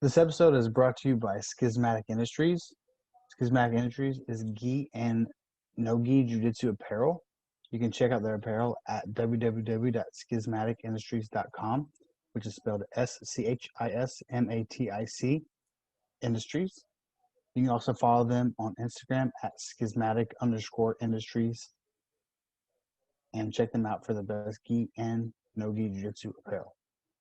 This episode is brought to you by Schismatic Industries. Schismatic Industries is gi and no-gi jiu-jitsu apparel. You can check out their apparel at www.schismaticindustries.com, which is spelled SCHISMATIC Industries. You can also follow them on Instagram at schismatic_industries and check them out for the best gi and no-gi jiu-jitsu apparel.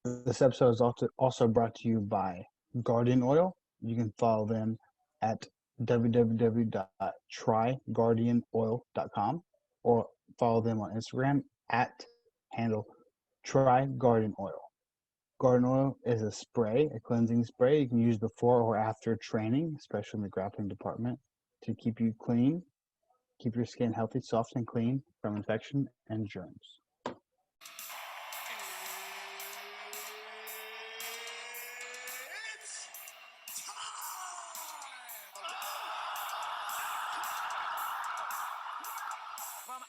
This episode is also brought to you by Guardian Oil. You can follow them at www.tryguardianoil.com or follow them on Instagram at handle tryguardianoil. Guardian Oil is a spray, a cleansing spray you can use before or after training, especially in the grappling department, to keep you clean, keep your skin healthy, soft, and clean from infection and germs.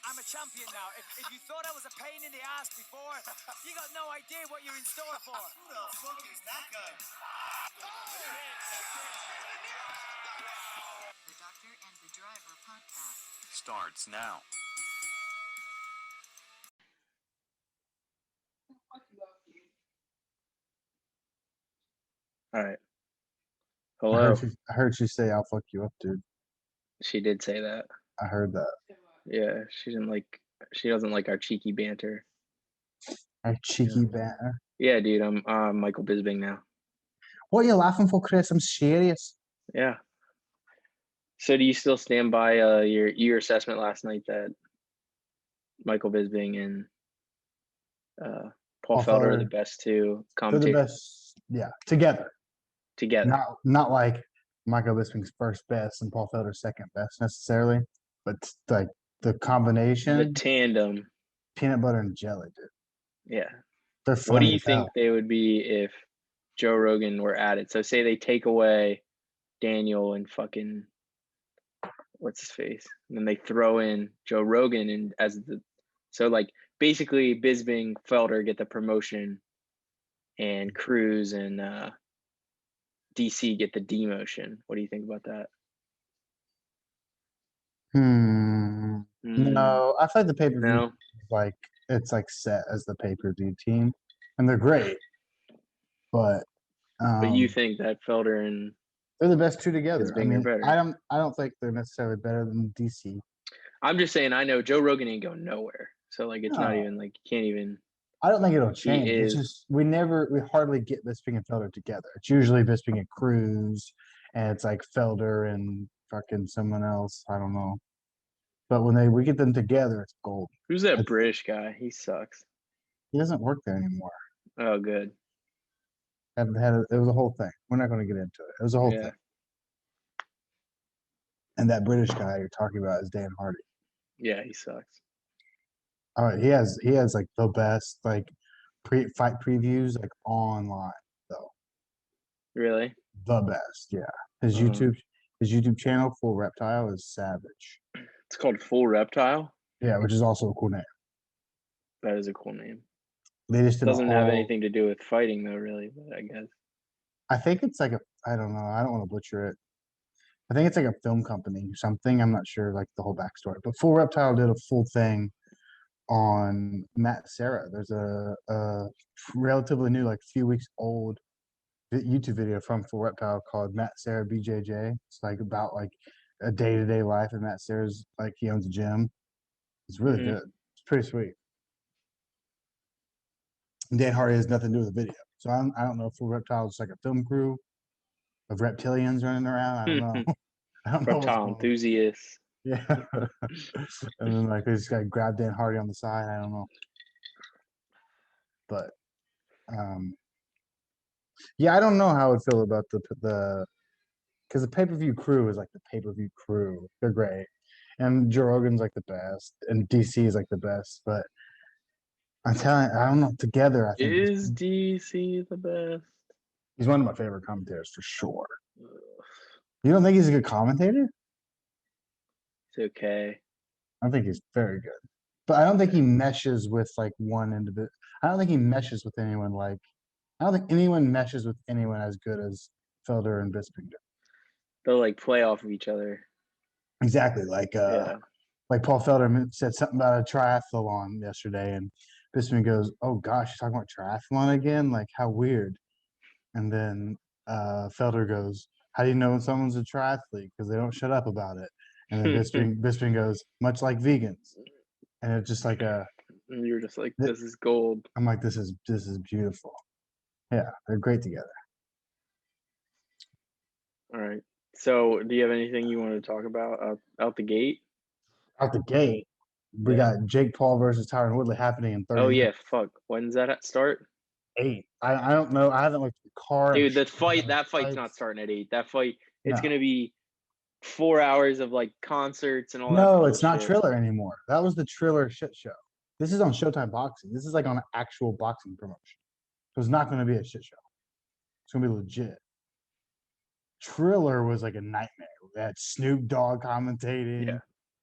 I'm a champion now. If you thought I was a pain in the ass before, you got no idea what you're in store for. Who the fuck is that guy? The Doctor and the Driver podcast starts now. All right. Hello. I heard you say I'll fuck you up, dude. She did say that. I heard that. Yeah, she doesn't like our cheeky banter. Our cheeky banter. Yeah, dude, I'm Michael Bisping now. What are you laughing for, Chris? I'm serious. Yeah. So do you still stand by your assessment last night that Michael Bisping and Paul Felder are the best two commentators? They're the best, yeah, together. Not like Michael Bisping's first best and Paul Felder's second best necessarily, but like the combination, the tandem, peanut butter and jelly, dude. Yeah. They're funny. What do you think they would be if Joe Rogan were at it? So say they take away Daniel and fucking what's his face, and then they throw in Joe Rogan and so like basically Bisping, Felder get the promotion, and Cruz and DC get the demotion. What do you think about that? No, I feel like the pay-per-view No. it's set as the pay-per-view team, and they're great. But you think that Felder and they're the best two together. Bisping are better. I don't think they're necessarily better than DC. I'm just saying I know Joe Rogan ain't going nowhere. So like it's not even like you can't even. I don't think it'll change. It's just we hardly get Bisping and Felder together. It's usually Bisping and Cruz, and it's like Felder and fucking someone else. I don't know. But when we get them together, it's gold. Who's that British guy? He sucks. He doesn't work there anymore. Oh, good. It was a whole thing. We're not going to get into it. It was a whole thing. And that British guy you're talking about is Dan Hardy. Yeah, he sucks. All right, he has like the best like fight previews like online though. Really? The best, yeah. His YouTube channel, Full Reptile, is savage. It's called Full Reptile? Yeah, which is also a cool name. That is a cool name. They just doesn't have anything to do with fighting though, really, but I guess. I think it's like I don't know. I don't want to butcher it. I think it's like a film company or something. I'm not sure like the whole backstory. But Full Reptile did a full thing on Matt Serra. There's a relatively new, like few weeks old YouTube video from Full Reptile called Matt Serra BJJ. It's like about like a day-to-day life, and Matt Serra's like he owns a gym. It's really good. It's pretty sweet. And Dan Hardy has nothing to do with the video, so I don't know if Full Reptile is like a film crew of reptilians running around. I don't know. I don't know. Reptile enthusiasts. Yeah. And then like they just got grab Dan Hardy on the side. I don't know. But yeah, I don't know how I would feel about the because the pay-per-view crew is like the pay-per-view crew. They're great. And Joe Rogan's like the best. And DC is like the best. But I'm telling you, I don't know. Together, I think. Is DC the best? He's one of my favorite commentators for sure. You don't think he's a good commentator? It's okay. I think he's very good. But I don't think he meshes with like one individual. I don't think he meshes with anyone like. I don't think anyone meshes with anyone as good as Felder and Bisping do. They'll like play off of each other. Exactly. Yeah. Like Paul Felder said something about a triathlon yesterday, and Bisping goes, "Oh gosh, you're talking about triathlon again? Like how weird." And then Felder goes, "How do you know when someone's a triathlete? Because they don't shut up about it." And then Bisping goes, "Much like vegans." And it's just like And you're just like, this is gold. I'm like, this is beautiful. Yeah, they're great together. All right. So, do you have anything you want to talk about out the gate? Out the gate, we Yeah. got Jake Paul versus Tyron Woodley happening in 30 Oh yeah, minutes. fuck. When's that at start? 8. I don't know. I haven't looked at the card. Dude, that fight's not starting at 8. That fight, it's No. gonna be 4 hours of like concerts and all that. No, it's not bullshit. Triller anymore. That was the Triller shit show. This is on Showtime Boxing. This is like on an actual boxing promotion. So it's not going to be a shit show. It's going to be legit. Triller was like a nightmare. They had Snoop Dogg commentating. Yeah.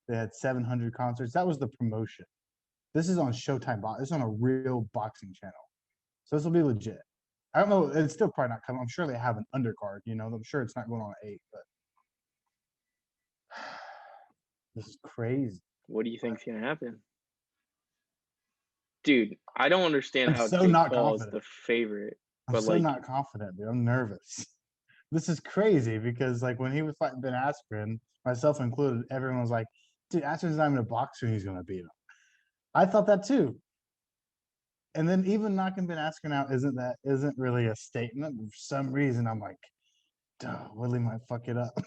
They had 700 concerts. That was the promotion. This is on Showtime. This is on a real boxing channel. So this will be legit. I don't know. It's still probably not coming. I'm sure they have an undercard. You know, I'm sure it's not going on at 8. But this is crazy. What do you think's gonna happen? Dude, I don't understand I'm how so Jake not Paul is confident. the favorite. I'm But so like, not confident, dude. I'm nervous. This is crazy because like when he was fighting Ben Askren, myself included, everyone was like, dude, Askren's not even a boxer and he's gonna beat him. I thought that too. And then even knocking Ben Askren out isn't really a statement. For some reason I'm like, duh, Willie might fuck it up.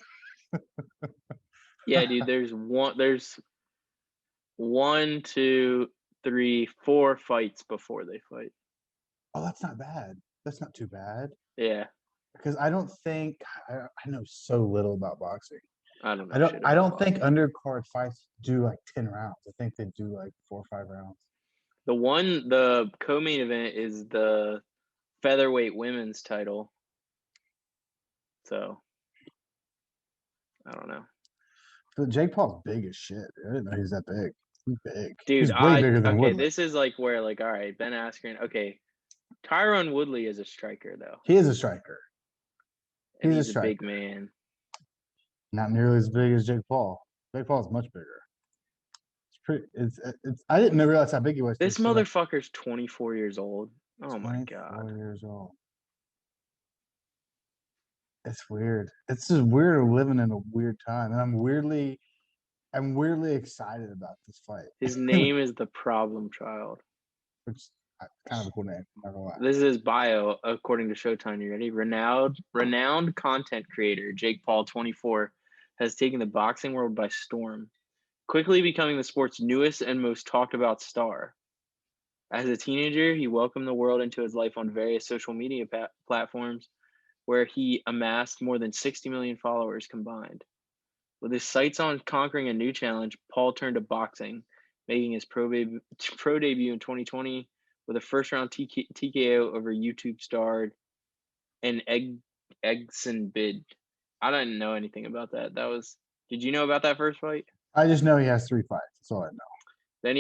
yeah, dude, there's 1, 2, 3, 4 fights before they fight. Oh, that's not bad. That's not too bad. Yeah. Because I don't think I know so little about boxing. I don't know. I don't think undercard fights do like 10 rounds. I think they do like 4 or 5 rounds. The co-main event is the featherweight women's title. So I don't know. But Jake Paul's big as shit. I didn't know he's that big. He's big. Dude, He's way bigger than Woodley. this is like where like, all right, Ben Askren. Okay, Tyron Woodley is a striker though. He is a striker. And He's he's a a big striker. man. Not nearly as big as Jake Paul. Jake Paul's much bigger. It's pretty. It's. I didn't realize how big he was. This motherfucker's 24 years old. Oh my 24 god. years old. It's weird. It's just weird living in a weird time, and I'm weirdly excited about this fight. His name is the Problem Child. Which is kind of a cool name. I'm not gonna lie. This is his bio, according to Showtime. You ready? Renowned content creator Jake Paul, 24, has taken the boxing world by storm, quickly becoming the sport's newest and most talked about star. As a teenager, he welcomed the world into his life on various social media platforms, where he amassed more than 60 million followers combined. With his sights on conquering a new challenge, Paul turned to boxing, making his pro debut in 2020 with a first-round TKO over YouTube star and Egson Bid. I didn't know anything about that. Did you know about that first fight? I just know he has 3 fights. That's all I know. Then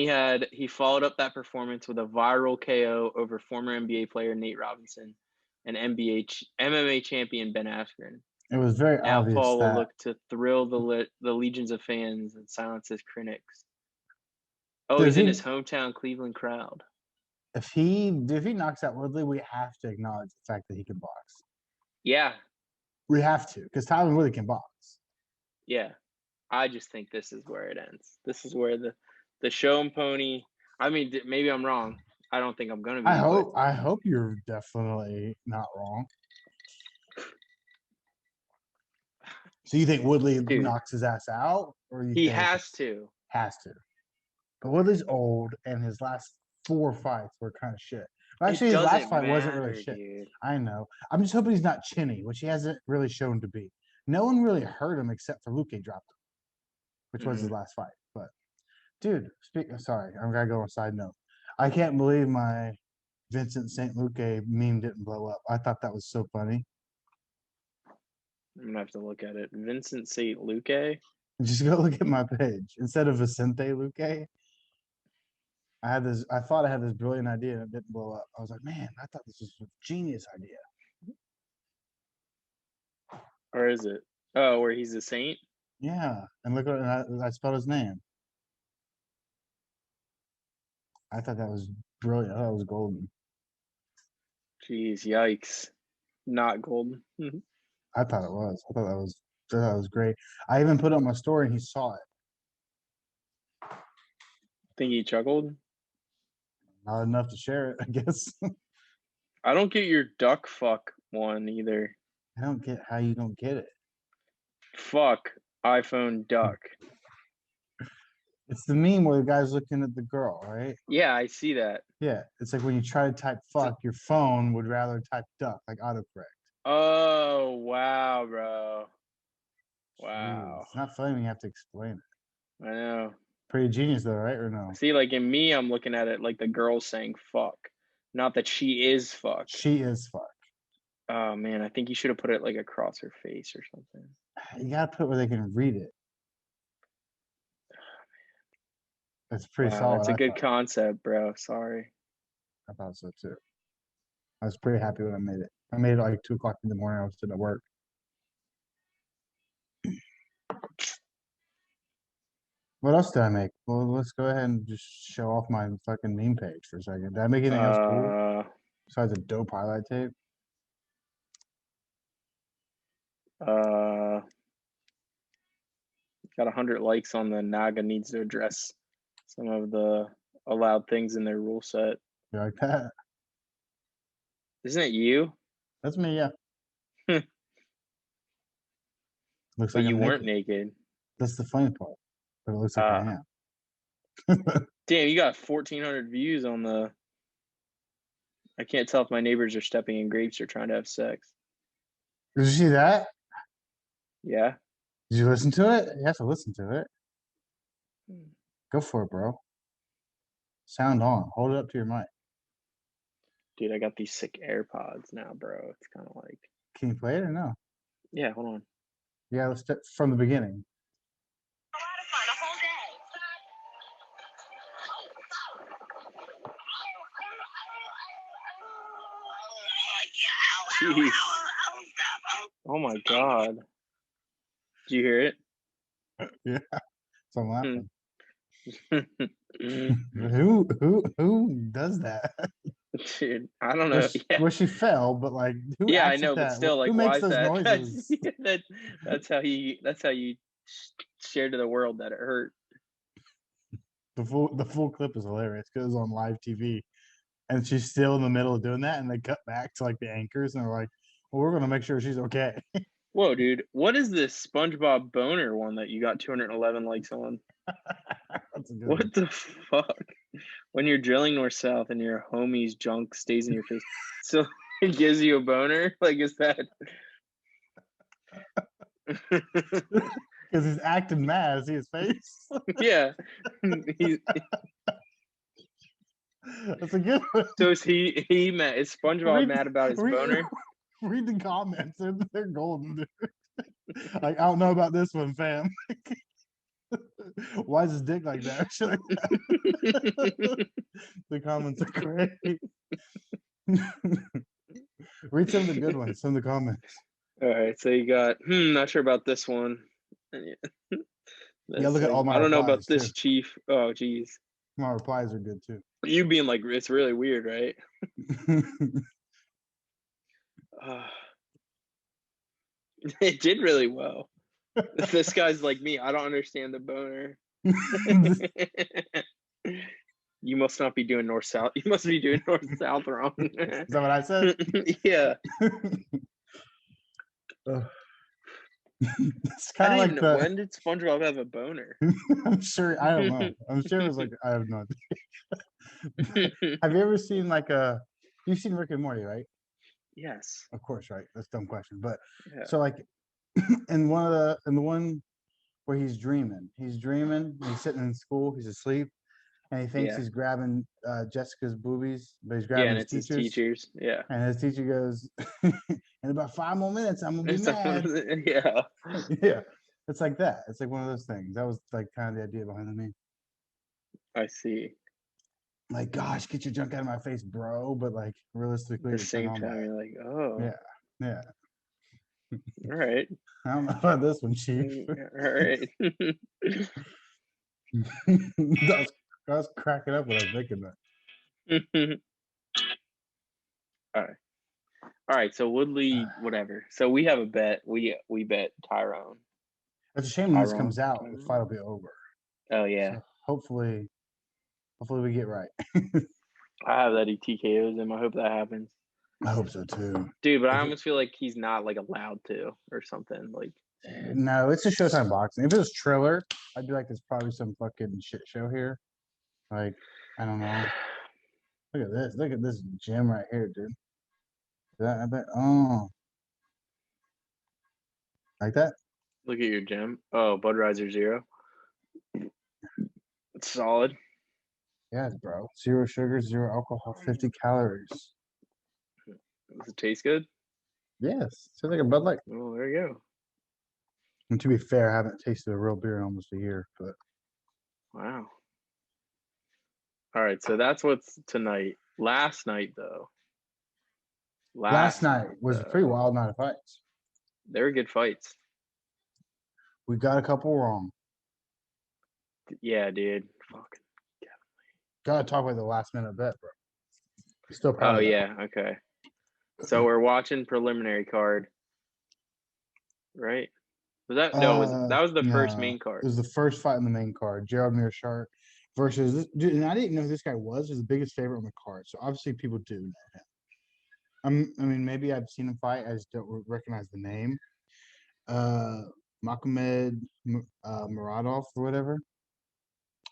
he followed up that performance with a viral KO over former NBA player Nate Robinson and MMA champion Ben Askren. It was very Now obvious Paul will that look to thrill the legions of fans and silence his critics. Oh, he's in his hometown Cleveland crowd. if he knocks out Woodley, we have to acknowledge the fact that he can box. Yeah, We have to, because Tyron Woodley can box. yeah. I just think this is where it ends. This is where the show and pony. I mean, maybe I'm wrong. I don't think I'm gonna be. I hope you're definitely not wrong. So you think Woodley knocks his ass out, or he has to? Has to. But Woodley's old, and his last 4 fights were kind of shit. Actually, his last fight wasn't really shit. Dude. I know. I'm just hoping he's not chinny, which he hasn't really shown to be. No one really hurt him except for Luke dropped him, which was his last fight. But, dude, sorry, I'm going to go on a side note. I can't believe my Vincent St. Luke meme didn't blow up. I thought that was so funny. I'm going to have to look at it. Vincent St. Luke? Just go look at my page. Instead of Vicente Luque, I thought I had this brilliant idea and it didn't blow up. I was like, man, I thought this was a genius idea. Or is it? Oh, where he's a saint? Yeah, and look what I spelled his name. I thought that was brilliant. I thought it was golden. Jeez, yikes. Not golden. I thought it was. I thought it was great. I even put it on my story and he saw it. Think he chuckled? Not enough to share it, I guess. I don't get your duck fuck one either. I don't get how you don't get it. Fuck iPhone duck. It's the meme where the guy's looking at the girl, right? Yeah, I see that. Yeah, it's like when you try to type fuck, your phone would rather type duck, like autocorrect. Oh, wow, bro. Wow. Jeez, it's not funny when you have to explain it. I know. Pretty genius though, right? Or no? See, like in me, I'm looking at it like the girl saying fuck. Not that she is fuck. She is fuck. Oh man, I think you should have put it like across her face or something. You gotta put it where they can read it. It's pretty Wow, solid. that's a I good thought. concept, bro. Sorry. I thought so too. I was pretty happy when I made it. I made it like 2 o'clock in the morning. I was sitting at work. What else did I make? Well, let's go ahead and just show off my fucking meme page for a second. Did I make anything else cool besides a dope highlight tape? Got 100 likes on the Naga needs to address some of the allowed things in their rule set. You like that? Isn't it you? That's me, yeah. Looks But like you I'm weren't naked. naked. That's the funny part. But it looks like I am. Damn, you got 1,400 views on the. I can't tell if my neighbors are stepping in grapes or trying to have sex. Did you see that? Yeah. Did you listen to it? You have to listen to it. Go for it, bro. Sound on. Hold it up to your mic. Dude, I got these sick AirPods now, bro. It's kind of like. Can you play it or no? Yeah, hold on. Yeah, let's start from the beginning. Jeez. Oh my god. Did you hear it? Yeah. So I'm laughing. Dude, Who does that? I don't know. Well, she fell, but like, who Yeah, I acts know, like but that? still, like, Who why makes is those that? noises? That's how you share to the world that it hurt. The full clip is hilarious because it was on live TV, and she's still in the middle of doing that, and they cut back to like the anchors, and they're like, "Well, we're gonna make sure she's okay." Whoa, dude, what is this SpongeBob boner one that you got 211 likes on? That's a good What one. the fuck? When you're drilling north south and your homie's junk stays in your face, so it gives you a boner? Like, is that? Because he's acting mad. See his face? Yeah. That's a good one. So is he mad? Is SpongeBob mad about his boner? Read the comments. They're golden, dude. Like, I don't know about this one, fam. Why is his dick like that? Shit like that. The comments are great. Read some of the good ones, some of the comments. All right, so you got not sure about this one. Yeah, look at all my I don't know about replies, this, too. Chief. Oh, geez. My replies are good too. You being like, it's really weird, right? It did really well. This guy's like me. I don't understand the boner. You must not be doing north south. You must be doing north south wrong. Is that what I said? Yeah. It's kind of like the. When did SpongeBob have a boner? I'm sure. I don't know. I'm sure it was like I have no idea. Have you ever seen like a? You've seen Rick and Morty, right? Yes. Of course, right? That's a dumb question, but Yeah. so like in the one where he's dreaming, he's sitting in school, he's asleep, and he thinks he's grabbing Jessica's boobies, but he's grabbing and his it's teacher's. his teachers. Yeah. And his teacher goes, in about 5 more minutes, I'm gonna be mad. Yeah. Yeah. It's like that. It's like one of those things. That was like kind of the idea behind the meme. I see. Like, gosh, get your junk out of my face, bro. But like realistically, At the same time, you're like, oh. Yeah. All right. I don't know about this one, Chief. All right. I was cracking up when I was thinking that. All right. All right. So Woodley, whatever. So we have a bet. We bet Tyrone. It's a shame when this Tyrone. comes out, the fight will be over. Oh yeah. So hopefully we get right. I have that he TKOs him. I hope that happens. I hope so too. Dude, but I almost feel like he's not like allowed to or something. Like No, it's a Showtime boxing. If it was Triller, I'd be like, there's probably some fucking shit show here. Like, I don't know. Look at this. Look at this gym right here, dude. I bet. Oh, like that? look at your gym. Oh, Budweiser 0. It's solid. Yes, bro. 0 sugar, 0 alcohol, 50 calories. Does it taste good? Yes. Sounds like a Bud Light. Oh, there you go. And to be fair, I haven't tasted a real beer in almost a year, but Wow. All right, so that's what's tonight. Last night, though. last night was a pretty wild night of fights. They were good fights. We got a couple wrong. Yeah, dude. Fucking. Gotta talk about the last minute bet, bro. Still proud Oh, of that. yeah. Okay. So we're watching preliminary card. Right? Was that that was the first main card. It was the first fight in the main card. Gerald Mearshart versus this dude, and I didn't know who this guy was the biggest favorite on the card. So obviously people do know him. I mean, maybe I've seen him fight. I just don't recognize the name. Magomed Muradov or whatever.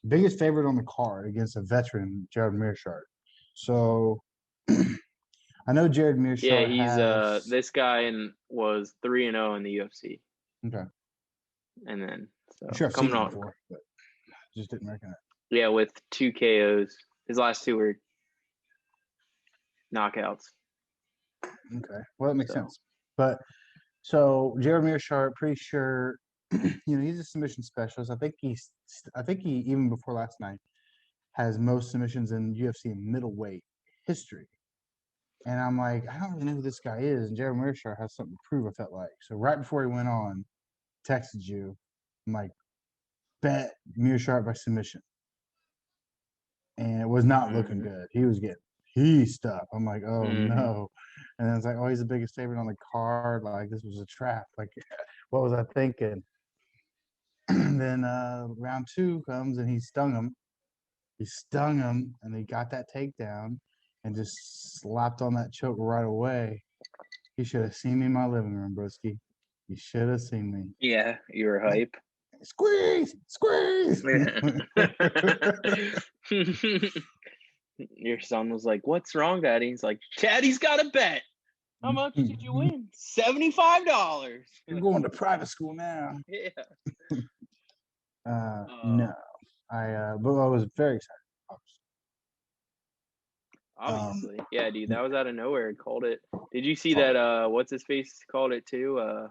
Biggest favorite on the card against a veteran, Gerald Mearshart. So I know Jared Mearshart. Yeah, he's has... this guy was 3-0 in the UFC. Okay. And then so I'm sure I've coming seen him on. before, but just didn't recognize. Yeah, with 2 KOs. His last 2 were knockouts. Okay. Well, that makes sense. But so Jared Mearshart, pretty sure, he's a submission specialist. I think he even before last night has most submissions in UFC middleweight history. And I'm like, I don't really know who this guy is. And Jared Mearshart has something to prove, I felt like. So right before he went on, texted you. I'm like, bet Mearshart by submission. And it was not looking good. He was getting pieced up. I'm like, oh no. And then it's like, oh, he's the biggest favorite on the card. Like, this was a trap. Like, what was I thinking? And then round 2 comes and he stung him. And he got that takedown and just slapped on that choke right away. He should have seen me in my living room, broski. You should have seen me. Yeah, you were hype. Squeeze! Your son was like, "What's wrong, Daddy?" He's like, "Daddy's got a bet. How much did you win? $75. You're going to private school now. Yeah. No. But I was very excited. Obviously. Yeah, dude, that was out of nowhere. It called it. Did you see that what's his face called it too?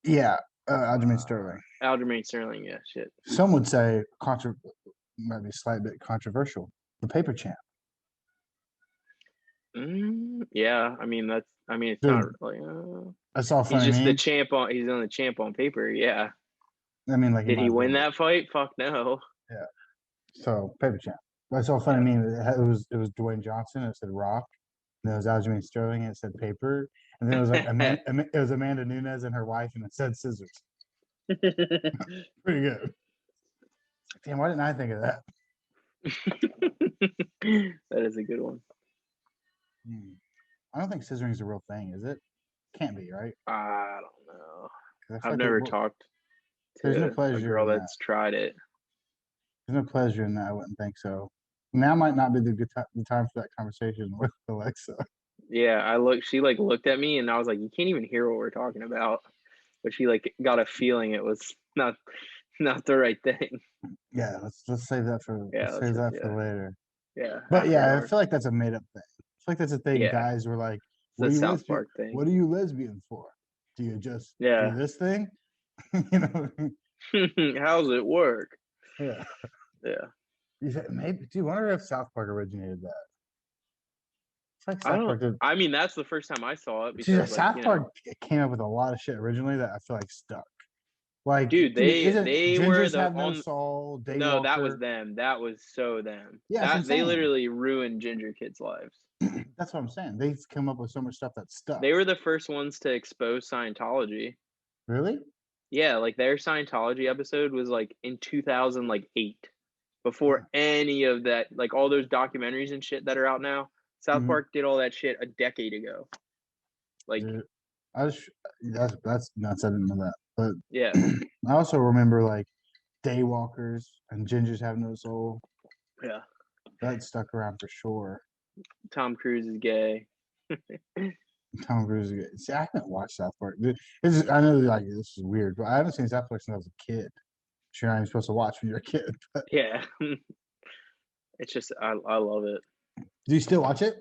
Yeah, Aljamain Sterling. Aljamain Sterling, yeah, shit. Some would say might be a slight bit controversial. The paper champ. Yeah, I mean it's dude, not really. That's all funny. He's just the champ on. He's on the champ on paper. Yeah. I mean, like, did he win that fight? Fuck no. Yeah. So paper champ. That's all funny. I mean, it was Dwayne Johnson. It said Rock. And it was Aljamain Sterling. And it said paper. And then it was like it was Amanda Nunes and her wife, and it said scissors. Pretty good. Damn, why didn't I think of that? That is a good one. I don't think scissoring is a real thing, is it? Can't be, right? I don't know. I've like never talked to there's no pleasure a girl that's tried it. There's no pleasure in that. I wouldn't think so. Now might not be the time for that conversation with Alexa. Yeah, she looked at me and I was like, you can't even hear what we're talking about. But she got a feeling it was not the right thing. Yeah, let's save that for for later. Yeah. But yeah, I feel like that's a made up thing. I feel like that's a thing guys were like, the South Park thing. What are you lesbian for? Do you just do this thing? You know? How's it work? Yeah. Yeah. Maybe. Do you wonder if South Park originated that? like I South don't. Park did. I mean, that's the first time I saw it See, because, like, South Park came up with a lot of shit originally that I feel like stuck. Like, dude, isn't they were Gingers the Have No on. Soul, No, that was Daywalker? them. That was so them. Yeah, that's what I'm That they saying. literally ruined ginger kids' lives. That's what I'm saying. They've come up with so much stuff that stuck. They were the first ones to expose Scientology. Really? Yeah, like their Scientology episode was like in 2008, before any of that, like all those documentaries and shit that are out now. South Mhm. Park did all that shit a decade ago. Like, Dude, that's nuts. I didn't know that. But yeah, I also remember like Daywalkers and Gingers Have No Soul. yeah. That stuck around for sure. Tom Cruise is gay. Tom Cruise. See, I haven't watched South Park. I know like this is weird, but I haven't seen South Park since I was a kid. Sure, I'm supposed to watch when you're a kid. But Yeah, it's just I love it. do you still watch it?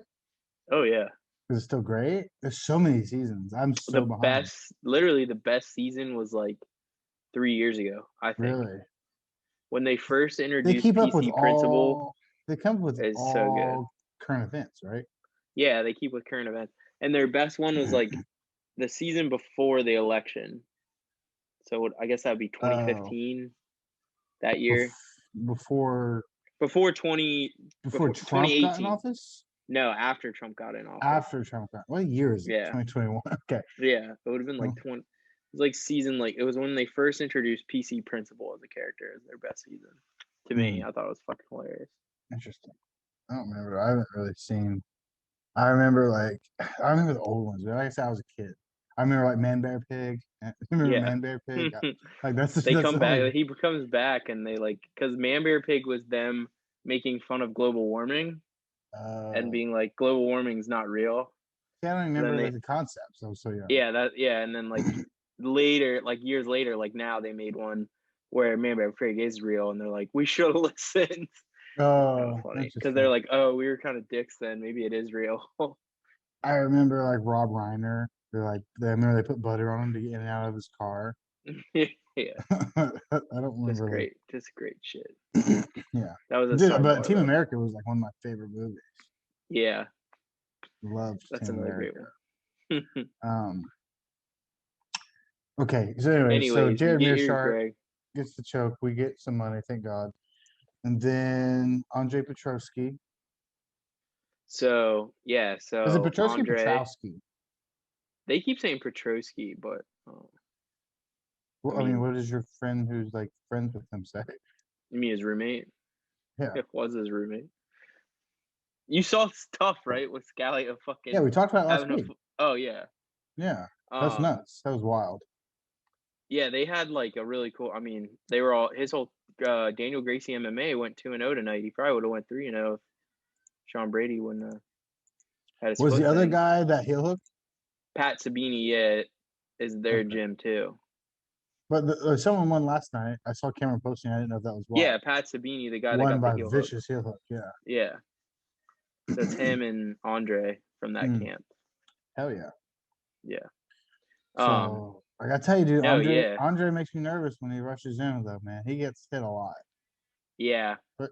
Oh yeah, Is it still great? There's so many seasons. I'm so behind. literally the best season was like 3 years ago. I think Really? when they first They introduced keep up with PC Principle, all. They come up with is so good. all current events, right? Yeah, they keep with current events, and their best one was like the season before the election. So I guess that'd be 2015. That year Before before Trump got in 2018. office. No, after Trump got in office. After Trump got, what year is it? Yeah. 2021. Okay. Yeah, it would have been like 20. It was like season, like it was when they first introduced PC Principle as a character as their best season. To me, I thought it was fucking hilarious. Interesting. I don't remember. I haven't really seen. I remember the old ones. But like I said, I was a kid. I remember like Man Bear Pig. Remember Yeah. Man Bear Pig? Like that's They come the back. only- He comes back, and they like because Man Bear Pig was them making fun of global warming and being like global warming's not real. See, I don't And remember then like the concept. So young. yeah, and then like later, like years later, like now they made one where Man Bear Pig is real, and they're like, we should have listened. Oh, Funny because they're interesting. like, oh, we were kind of dicks then. Maybe it is real. I remember like Rob Reiner. I remember they put butter on him to get in and out of his car. Yeah, I don't remember just great shit. yeah. That was a Dude, sidebar, but Team though. America was like one of my favorite movies. Yeah, Loved that's Team another America. great one. Okay, so anyway, so Anyways, Jared you get yours, Mearshart Greg. gets the choke. We get some money, thank God. And then Andre Petrovsky. So yeah, so Is it Petrovsky or Andre, Petrowski? they keep saying Petrosky, but Well, I mean, what does your friend who's like friends with him say? you mean his roommate? Yeah. It was his roommate. You saw stuff, right? With Scally of fucking Yeah, we talked about it last having week. oh yeah. Yeah. That's nuts. That was wild. Yeah, they had like a really cool. I mean, they were all his whole Daniel Gracie MMA went 2-0 tonight. He probably would have went 3-0 if Sean Brady wouldn't have had his Was foot the other thing. guy that heel hook? Pat Sabini, yeah, is their gym too. But someone won last night. I saw Cameron posting. I didn't know if that was wild. Yeah, Pat Sabini, the guy that Won got by the heel vicious heel hook. Yeah. Yeah, so it's him and Andre from that camp. Hell yeah. Yeah. So I gotta tell you, dude, No, yeah. Andre makes me nervous when he rushes in, though, man. He gets hit a lot. Yeah. But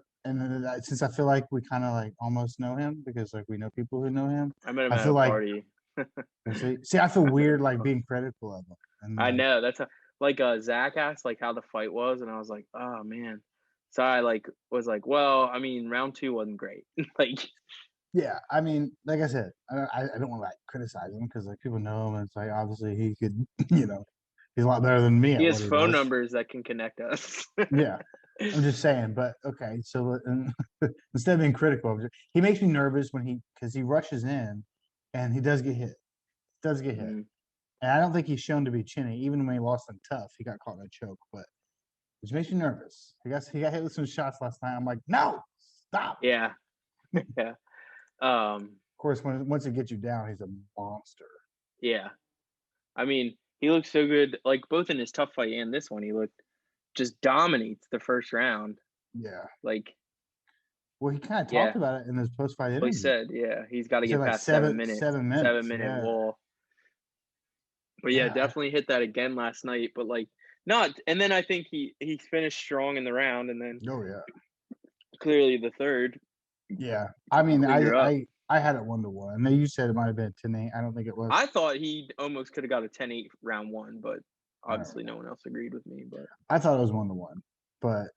since I feel like we kind of like almost know him because like we know people who know him. I met him I at feel a like party. see, I feel weird like being critical of him. And, I know that's like Zach asked like how the fight was, and I was like, oh man. So I like was like, well, I mean, round 2 wasn't great. Like, yeah, I mean, like I said, I don't want to like criticize him because like people know him, and it's like obviously he could, he's a lot better than me. he has phone does. numbers that can connect us. Yeah, I'm just saying. But okay, so instead of being critical of it, he makes me nervous because he rushes in, and he does get hit. And I don't think he's shown to be chinny. Even when he lost on Tough, he got caught in a choke, but which makes me nervous. I guess he got hit with some shots last night. I'm like, no, stop. Yeah. Yeah. Of course, once he gets you down, he's a monster. Yeah. I mean, he looks so good, like both in his Tough fight and this one, he looked just dominates the first round. Yeah. Like, well, he kind of talked about it in his post-fight interview. He said, yeah, he's got to get past like 7 minutes. 7 minutes. 7-minute wall. But yeah, definitely hit that again last night. But like, not. And then I think he finished strong in the round, and then oh yeah, clearly the third. Yeah, I mean, I had it 1-1. Now you said it might have been 10-8. I don't think it was. I thought he almost could have got a 10-8 round one, but Right. obviously no one else agreed with me. But I thought it was 1-1, but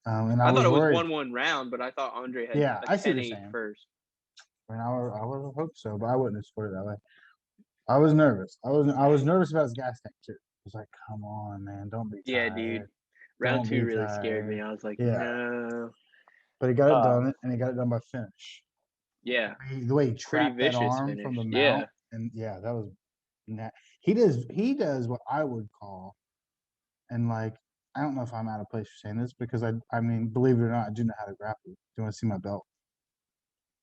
and I I was thought it was worried. 1-1 round, but I thought Andre had Yeah, a I see what 10-8 you're saying. first. I mean, I would have hoped so, but I wouldn't have scored it that way. I was nervous. I was nervous about his gas tank too. I was like, "Come on, man, don't be Yeah, tired." dude. Round Don't two be really scared me. tired. I was like, Yeah, no. but he got it done, and he got it done by finish. Yeah, The way he pretty trapped that vicious arm finish. from the Yeah. mount, and yeah, that was. He does what I would call, and like I don't know if I'm out of place for saying this because I mean, believe it or not, I do know how to grapple. Do you want to see my belt?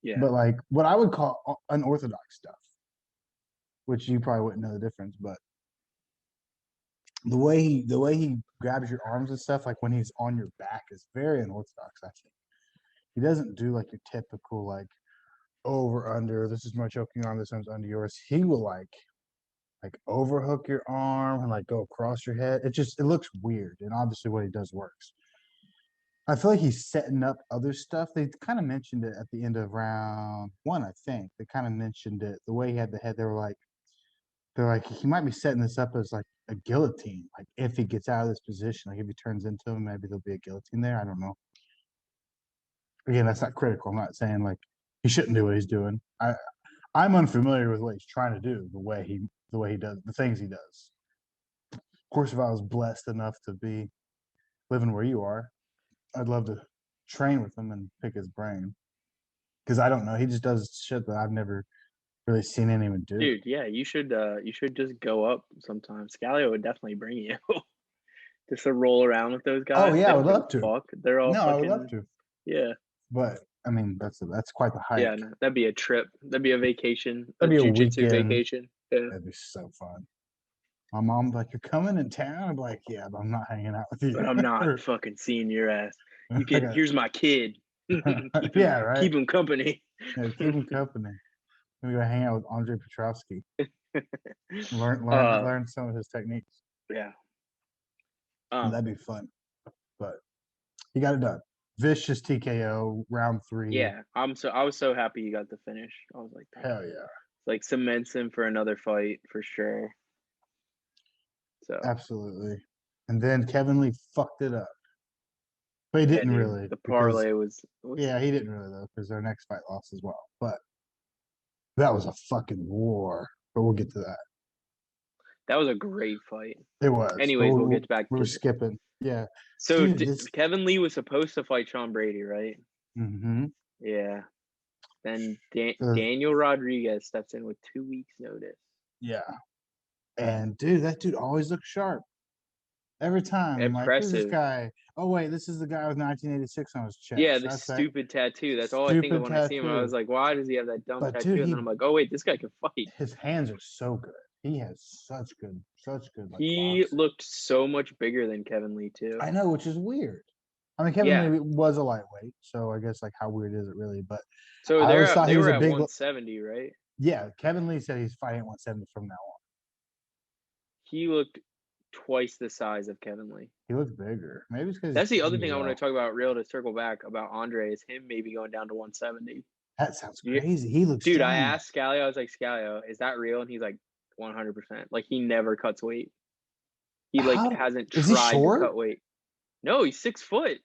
Yeah. But like what I would call unorthodox stuff, which you probably wouldn't know the difference, but the way he grabs your arms and stuff, like when he's on your back, is very unorthodox. I think he doesn't do like your typical like over under. This is my choking arm. This one's under yours. He will like overhook your arm and like go across your head. It looks weird, and obviously what he does works. I feel like he's setting up other stuff. They kind of mentioned it at the end of round one, I think. They kind of mentioned it the way he had the head. They're like he might be setting this up as like a guillotine. Like if he gets out of this position, like if he turns into him, maybe there'll be a guillotine there. I don't know. Again, that's not critical. I'm not saying like he shouldn't do what he's doing. I'm unfamiliar with what he's trying to do. The way he does the things he does. Of course, if I was blessed enough to be living where you are, I'd love to train with him and pick his brain because I don't know. He just does shit that I've never really seen anyone do. Dude, yeah, you should just go up sometime. Scalio would definitely bring you. Just to roll around with those guys. Oh yeah, They I don't would give love a to. fuck. They're all No, fucking I would love to. Yeah. But I mean, that's quite the hike. Yeah, no, that'd be a trip. That'd be a vacation. That'd be a Jiu-jitsu weekend. vacation. Yeah. That'd be so fun. My mom's like, "You're coming in town." I'm like, "Yeah, but I'm not hanging out with you." But I'm not fucking seeing your ass. You can here's my kid. Yeah, right. Keep him company. Yeah, keep him company. I'm gonna go hang out with Andre Petrovsky. Learn some of his techniques. Yeah. That'd be fun. But he got it done. Vicious TKO round 3. Yeah, I was so happy you got the finish. I was like, hell yeah, like cements him for another fight for sure. So absolutely. And then Kevin Lee fucked it up, but he didn't really. The parlay was yeah, he didn't really though because their next fight lost as well. But that was a fucking war. But we'll get to that. That was a great fight. It was. Anyways, we'll get back. We're skipping. Yeah. So Dude, Kevin Lee was supposed to fight Sean Brady, right? Mm-hmm. Yeah. Then Daniel Rodriguez steps in with 2 weeks' notice. Yeah. And dude, that dude always looks sharp. Every time. I'm like, who's this guy? Oh wait, this is the guy with 1986 on his chest. Yeah, this stupid tattoo. That's all I think of when I see him. I was like, why does he have that dumb tattoo? Dude, and then I'm like, oh wait, this guy can fight. His hands are so good. He has such good. Like, he looked so much bigger than Kevin Lee too. I know, which is weird. I mean, Kevin Lee was a lightweight, so I guess like how weird is it really? But so they were at 170, right? Yeah, Kevin Lee said he's fighting at 170 from now on. He looked twice the size of Kevin Lee. He looked bigger. Maybe it's because that's the other thing I want to talk about. Real to circle back about Andre is him maybe going down to 170. That sounds crazy. He looks. Dude, I asked Scalio. I was like, Scalio, is that real? And he's like, 100%. Like he never cuts weight. He hasn't tried to cut weight. No, he's 6 foot.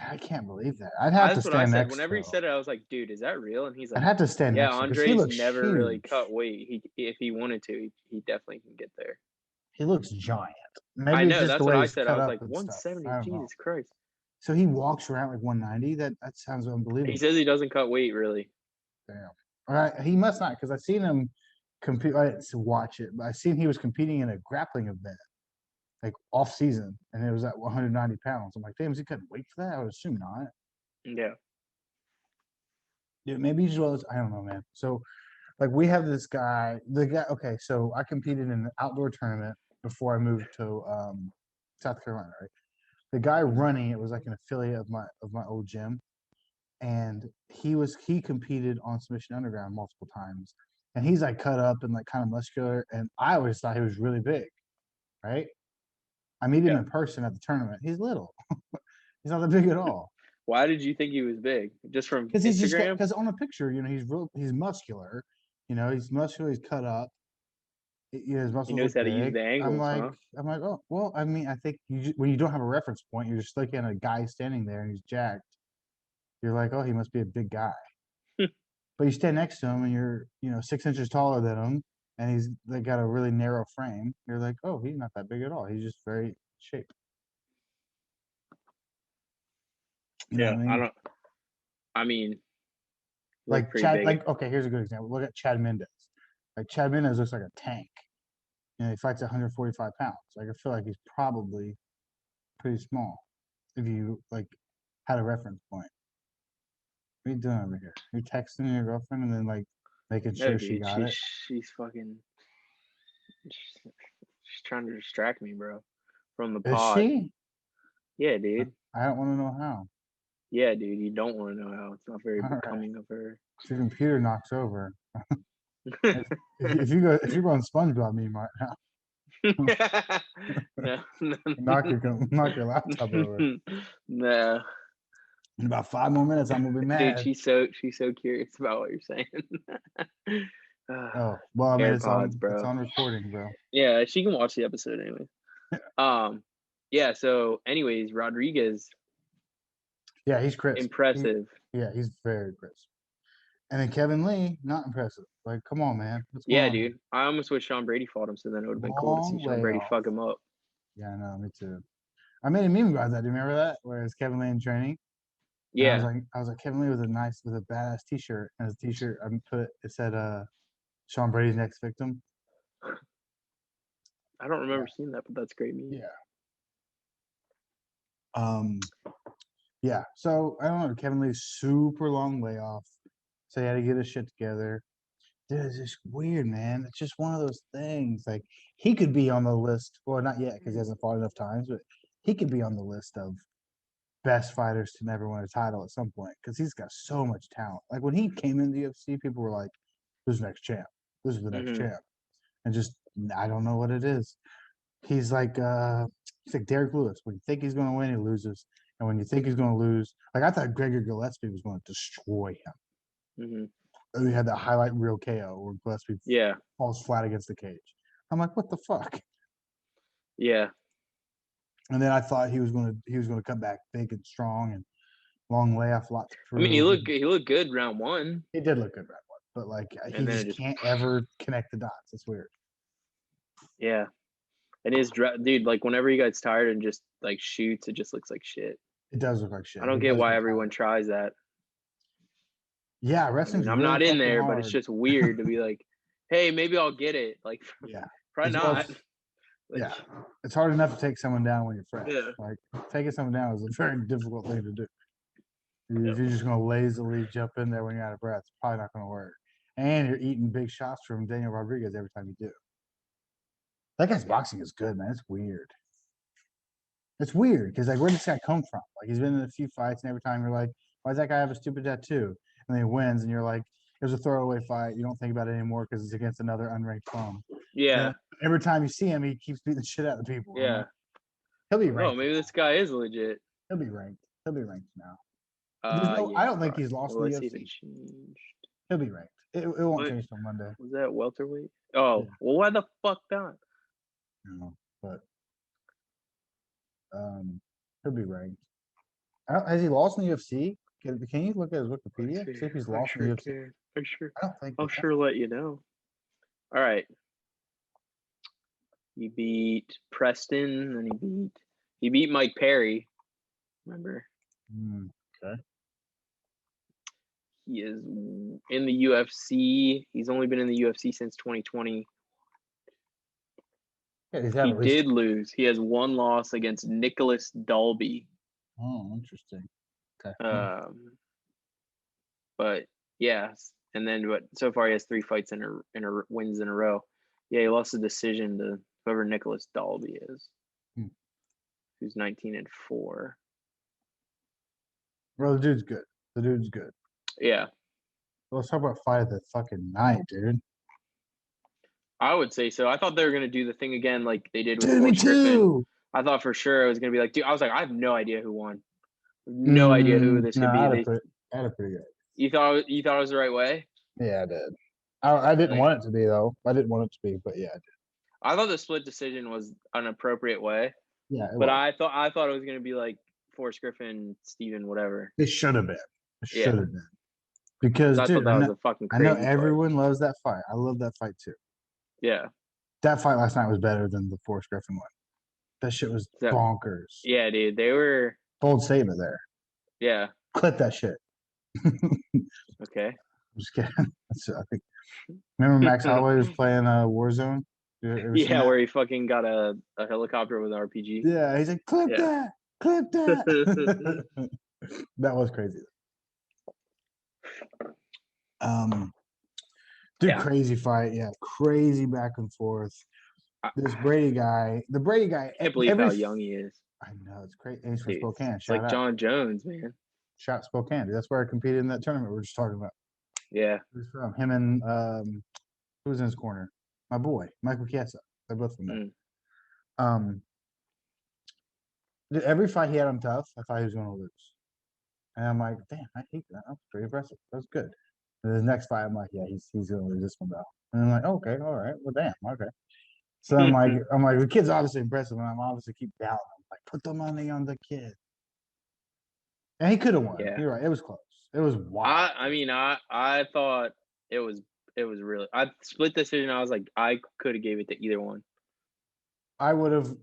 I can't believe that. I'd have to stand next. Whenever he said it, I was like, dude, is that real? And he's like, I'd have to stand next. Yeah, Andre's never really cut weight. If he wanted to, he definitely can get there. He looks giant. Maybe I know, that's what I said. I was like, 170, Jesus Christ. So he walks around like 190? That sounds unbelievable. He says he doesn't cut weight, really. Damn. All right, he must not, because I've seen him compete. I didn't watch it, but I seen he was competing in a grappling event, like off season, and it was at 190 pounds. I'm like, damn, is he cutting weight for that? I would assume not. Yeah. Dude, maybe he just I don't know, man. So, like, we have this guy. Okay, so I competed in an outdoor tournament before I moved to South Carolina. Right, the guy running it was like an affiliate of my old gym. And he competed on Submission Underground multiple times, and he's like cut up and like kind of muscular. And I always thought he was really big, right? I meet him in person at the tournament. He's little. He's not that big at all. Why did you think he was big? Just from Because he's just Instagram? because on a picture, he's muscular. He's muscular. He's cut up. His He muscles knows look how to use big. the angles, huh? I'm like, oh well. I mean, I think when you don't have a reference point, you're just looking at a guy standing there and he's jacked. You're like, oh, he must be a big guy. But you stand next to him and you're 6 inches taller than him, and they got a really narrow frame. You're like, oh, he's not that big at all. He's just very shaped. You know what I mean? I mean, he looked Like pretty Chad. big. Okay, here's a good example. Look at Chad Mendes. Like Chad Mendes looks like a tank. He fights 145 pounds. Like I feel like he's probably pretty small if you had a reference point. What are you doing over here? You're texting your girlfriend and then making No, sure dude, she got it. she's fucking. She's trying to distract me, bro, from the Is pod. she? Yeah, dude. I don't want to know how. Yeah, dude. You don't want to know how. It's not very All right. becoming of her. If your computer knocks over. if you're going SpongeBob meme right now, No, knock your laptop over. No, In about 5 more minutes, I'm gonna be mad. dude. She's so curious about what you're saying. Oh well, I mean it's on bro. recording, bro. Yeah, she can watch the episode anyway. Yeah. So, anyways, Rodriguez. Yeah, he's crisp. Impressive. He's very crisp. And then Kevin Lee, not impressive. Like, come on, man. What's going Yeah, on dude. here? I almost wish Sean Brady fought him, so then it would have been cool to see Sean Brady layoff. fuck him up. Yeah, I know, me too. I made a meme about that. Do you remember that? Where it's Kevin Lee in training. Yeah. And I was like Kevin Lee with a badass T-shirt, and his T-shirt it said Sean Brady's next victim. I don't remember seeing that, but that's great meme. Yeah. Yeah. So I don't know. Kevin Lee's super long layoff, so he had to get his shit together. Dude, it's just weird, man. It's just one of those things. Like he could be on the list. Well, not yet because he hasn't fought enough times, but he could be on the list of best fighters to never win a title at some point because he's got so much talent. Like when he came in the UFC, people were like, "Who's the next champ? This is the next champ," and just I don't know what it is. He's like Derek Lewis. When you think he's going to win, he loses, and when you think he's going to lose, like I thought Gregor Gillespie was going to destroy him. We had that highlight reel KO where Gillespie falls flat against the cage. I'm like, what the fuck? Yeah. And then I thought he was going to come back big and strong and long layoff, lot to prove. I mean, he looked good round one. He did look good round one, but like he just can't ever connect the dots. It's weird. Yeah, and his dude, like whenever he gets tired and just like shoots, it just looks like shit. It does look like shit. I don't get why everyone tries that. Yeah, wrestling's I'm really not in there, hard. but it's just weird to be like, hey, maybe I'll get it. Like, probably not. Yeah, it's hard enough to take someone down when you're fresh. Yeah. Like taking someone down is a very difficult thing to do. If you're just going to lazily jump in there when you're out of breath, it's probably not going to work. And you're eating big shots from Daniel Rodriguez every time you do. That guy's boxing is good, man. It's weird. It's weird because like where did this guy come from? Like he's been in a few fights, and every time you're like, why does that guy have a stupid tattoo? And then he wins, and you're like, it was a throwaway fight. You don't think about it anymore because it's against another unranked bum. Yeah. Every time you see him, he keeps beating the shit out of people. Yeah. He'll be ranked. Oh, maybe this guy is legit. He'll be ranked. He'll be ranked now. I don't think he's lost the UFC. He'll be ranked. It won't change till Monday. Was that welterweight? Oh, yeah. Well, why the fuck not? No, but he'll be ranked. Has he lost in the UFC? Can you look at his Wikipedia? See if he's lost in the UFC. I don't think. I'll sure let you know. All right. He beat Preston, and he beat Mike Perry. Remember? Okay. He is in the UFC. He's only been in the UFC since 2020. Yeah, he did lose. He has one loss against Nicholas Dalby. Oh, interesting. Okay. But yeah, and then so far he has 3 fights in a wins in a row. Yeah, he lost a decision to whoever Nicholas Dalby is, who's 19-4. Bro, the dude's good. Yeah. Well, let's talk about fight of the fucking night, dude. I would say so. I thought they were gonna do the thing again like they did with me too. I thought for sure it was gonna be like, dude. I was like, I have no idea who won. No idea who this No, could be. I had a pretty good. You thought it was the right way? Yeah, I did. I didn't Really? want it to be though. I didn't want it to be, but yeah, I did. I thought the split decision was an appropriate way, Yeah, it but was. I thought it was gonna be like Forrest Griffin, Steven, whatever. It should have been. It Yeah. should have been. Because, I thought dude, that was a fucking I know crazy fight. everyone loves that fight. I love that fight too. Yeah. That fight last night was better than the Forrest Griffin one. That shit was That- bonkers. Yeah, dude. They were. Bold statement there. Yeah. Clip that shit. Okay. I'm just kidding. I think. Remember Max Holloway was playing Warzone? You ever seen Yeah, that? where he fucking got a helicopter with an RPG. Yeah, he's like, clip Yeah. that, clip that. That was crazy. Dude, Yeah. crazy fight. Yeah, crazy back and forth. This Brady guy, the Brady guy. I can't believe how young he is. I know it's crazy. And he's from Dude, Spokane. it's Shout like out. John Jones, man. Shout Spokane. Dude. That's where I competed in that tournament we were just talking about. Yeah. Who's from? Him and who was in his corner? My boy, Michael Chiesa. They're both from there. Dude, every fight he had on tough, I thought he was going to lose. And I'm like, damn, I hate that. That was pretty impressive. That was good. And the next fight, I'm like, yeah, he's going to lose this one though. And I'm like, okay, all right, well, damn, okay. So I'm like, the kid's obviously impressive, and I'm obviously keep doubting him. Like, put the money on the kid. And he could have won. Yeah. You're right. It was close. It was wild. I thought it was really. I split decision. I was like, I could have gave it to either one. I would have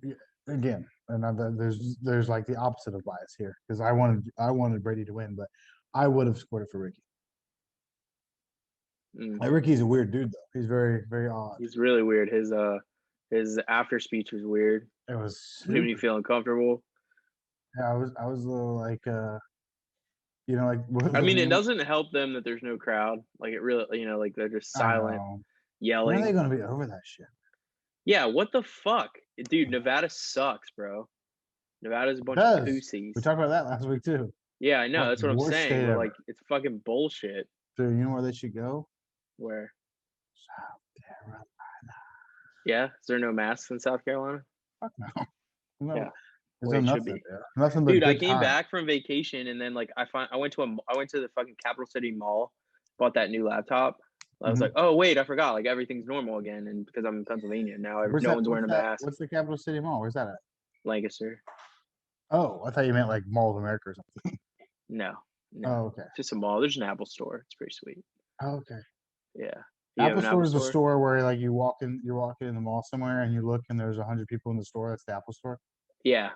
again, and there's like the opposite of bias here because I wanted Brady to win, but I would have scored it for Ricky. Like, Ricky's a weird dude though. He's very, very odd. He's really weird. His after speech was weird. It was Made me feel uncomfortable. Yeah, I was a little like you know, like I mean, it doesn't help them that there's no crowd. Like it really, like they're just silent, yelling. When are they gonna be over that shit? Yeah, what the fuck, dude? Nevada sucks, bro. Nevada's a bunch of pussies. We talked about that last week too. Yeah, I know. That's what I'm saying. But, like, it's fucking bullshit. So you know where they should go? Where? South Carolina. Yeah, is there no masks in South Carolina? Fuck no. Yeah. There's It nothing should be. there. Nothing but dude, I good came time. back from vacation and then like I went to the fucking Capital City Mall, bought that new laptop. I was like, oh wait, I forgot. Like everything's normal again, and because I'm in Pennsylvania now, no one's wearing a mask. What's the Capital City Mall? Where's that at? Lancaster. Oh, I thought you meant like Mall of America or something. No. Oh, okay. Just a mall. There's an Apple store. It's pretty sweet. Oh, okay. Yeah. Apple store is the store where like you're walking in the mall somewhere and you look and there's 100 people in the store. That's the Apple store. Yeah.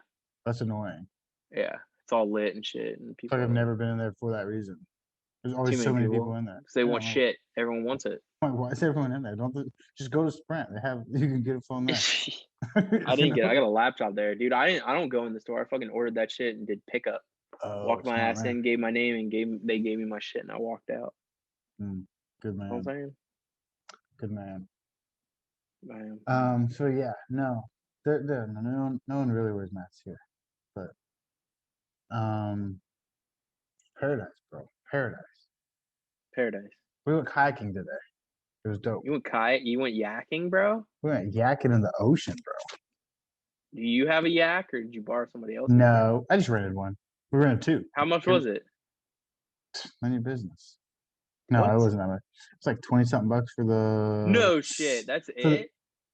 That's annoying. Yeah, it's all lit and shit, and people. Like I've never been in there for that reason. There's always so many people in there. Because they want shit. Everyone wants it. Why is everyone in there? Just go to Sprint. You can get a phone there. I got a laptop there, dude. I don't go in the store. I fucking ordered that shit and did pickup. Walked my ass in, gave my name, and they gave me my shit, and I walked out. Good man. You know what I'm saying? Good man. I am. So yeah, no, no one really wears masks here, but paradise, bro, paradise. We went kayaking today. It was dope. You went yakking, bro? We went yakking in the ocean, bro. Do you have a yak, or did you borrow somebody else's? No, I just rented one. We rented two. How much was it? None of your business. No, it wasn't that much. It's like 20-something bucks for the. No shit, that's it.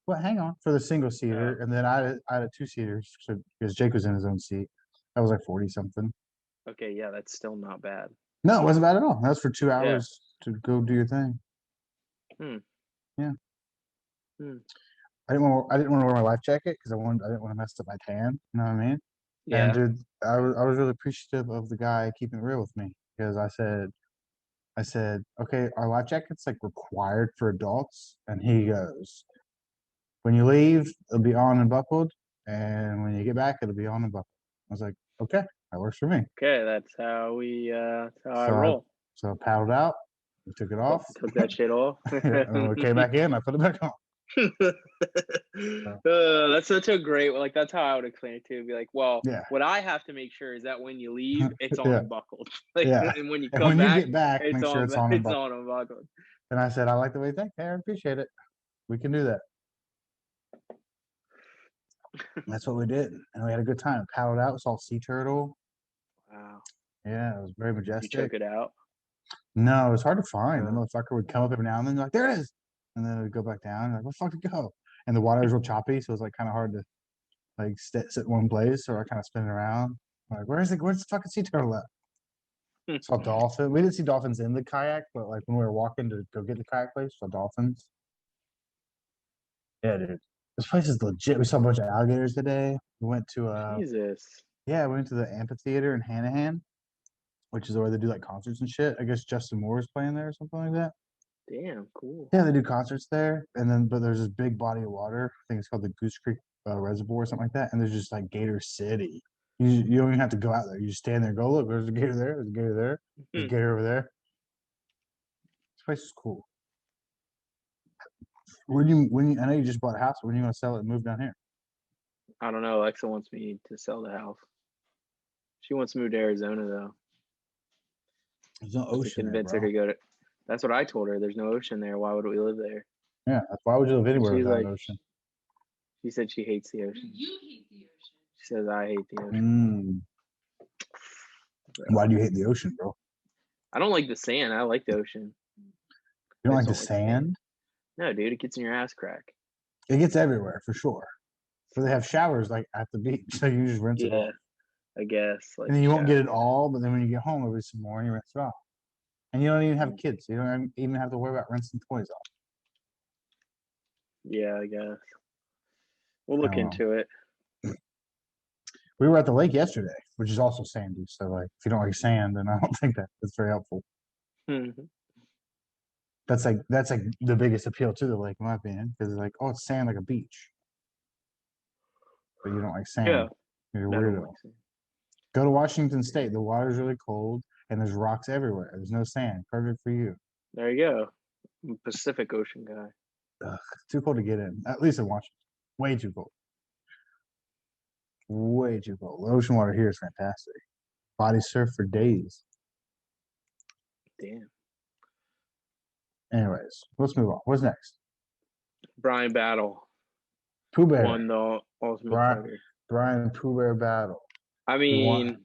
Well, hang on, for the single seater, and then I had a 2-seater, so because Jake was in his own seat. That was like 40-something. Okay, yeah, that's still not bad. No, it wasn't bad at all. That was for 2 hours to go do your thing. Yeah. I didn't want to wear my life jacket because I didn't want to mess up my tan. You know what I mean? Yeah. And dude, I was really appreciative of the guy keeping it real with me because I said, okay, our life jacket's like required for adults, and he goes, when you leave, it'll be on and buckled, and when you get back, it'll be on and buckled. I was like, okay, that works for me. Okay, that's how I roll. So I paddled out, we took it off, took that shit off, and when we came back in, I put it back on. That's such a great, like, that's how I would explain it too. Be like, well, what I have to make sure is that when you leave, it's on and buckled. Like, and when you come back, you get back, it's make sure on, it's on and buckled. And I said, I like the way you think. Hey, I appreciate it. We can do that. That's what we did, and we had a good time. Paddled out, saw sea turtle. Wow. Yeah, it was very Did you majestic. choke it out? No, it was hard to find. The Oh. motherfucker would come up every now and then, like, there it is. And then it would go back down. Like, where the fuck did it go? And the water was real choppy, so it was like kind of hard to like sit in one place, or I kind of spin around. Like, where's the fucking sea turtle at? Saw dolphin. We didn't see dolphins in the kayak, but like when we were walking to go get the kayak place, saw dolphins. Yeah, dude. This place is legit. We saw a bunch of alligators today. We went to Jesus. yeah, we went to the amphitheater in Hanahan, which is where they do like concerts and shit. I guess Justin Moore is playing there or something like that. Damn, cool. Yeah, they do concerts there, and then but there's this big body of water. I think it's called the Goose Creek Reservoir or something like that. And there's just like Gator City. You don't even have to go out there. You just stand there and go, look, there's a gator there, there's a gator there, there's a gator over there. This place is cool. I know you just bought a house. When are you gonna sell it and move down here? I don't know. Alexa wants me to sell the house. She wants to move to Arizona though. There's no To ocean there, convince her bro. to go to. That's what I told her. There's no ocean there. Why would we live there? Yeah, why would you live anywhere She's without like, an ocean? She said she hates the ocean. You hate the ocean. She says I hate the ocean. Why do you hate the ocean, bro? I don't like the sand. I like the ocean. You don't I like just the don't sand? No, dude, it gets in your ass crack. It gets everywhere for sure. But they have showers like at the beach, so you just rinse it Yeah, off. I guess. Like And then you won't get it shower. all, but then when you get home, it'll be some more and you rinse it off. And you don't even have kids. So you don't even have to worry about rinsing toys off. Yeah, I guess. We'll look I don't into it. We were at the lake yesterday, which is also sandy. So like, if you don't like sand, then I don't think that's very helpful. Mhm. That's like the biggest appeal to the lake, in my opinion, because it's like, oh, it's sand like a beach, but you don't like sand. Yeah, You're a I don't weirdo. like sand. Go to Washington State. The water's really cold, and there's rocks everywhere. There's no sand. Perfect for you. There you go. I'm a Pacific Ocean guy. It's too cold to get in. At least in Washington, way too cold. Way too cold. The ocean water here is fantastic. Body surf for days. Damn. Anyways, let's move on. What's next? Brian Battle Pooh Bear. won the Ultimate Brian, Fighter. Brian Pooh Bear battle. I He won. mean,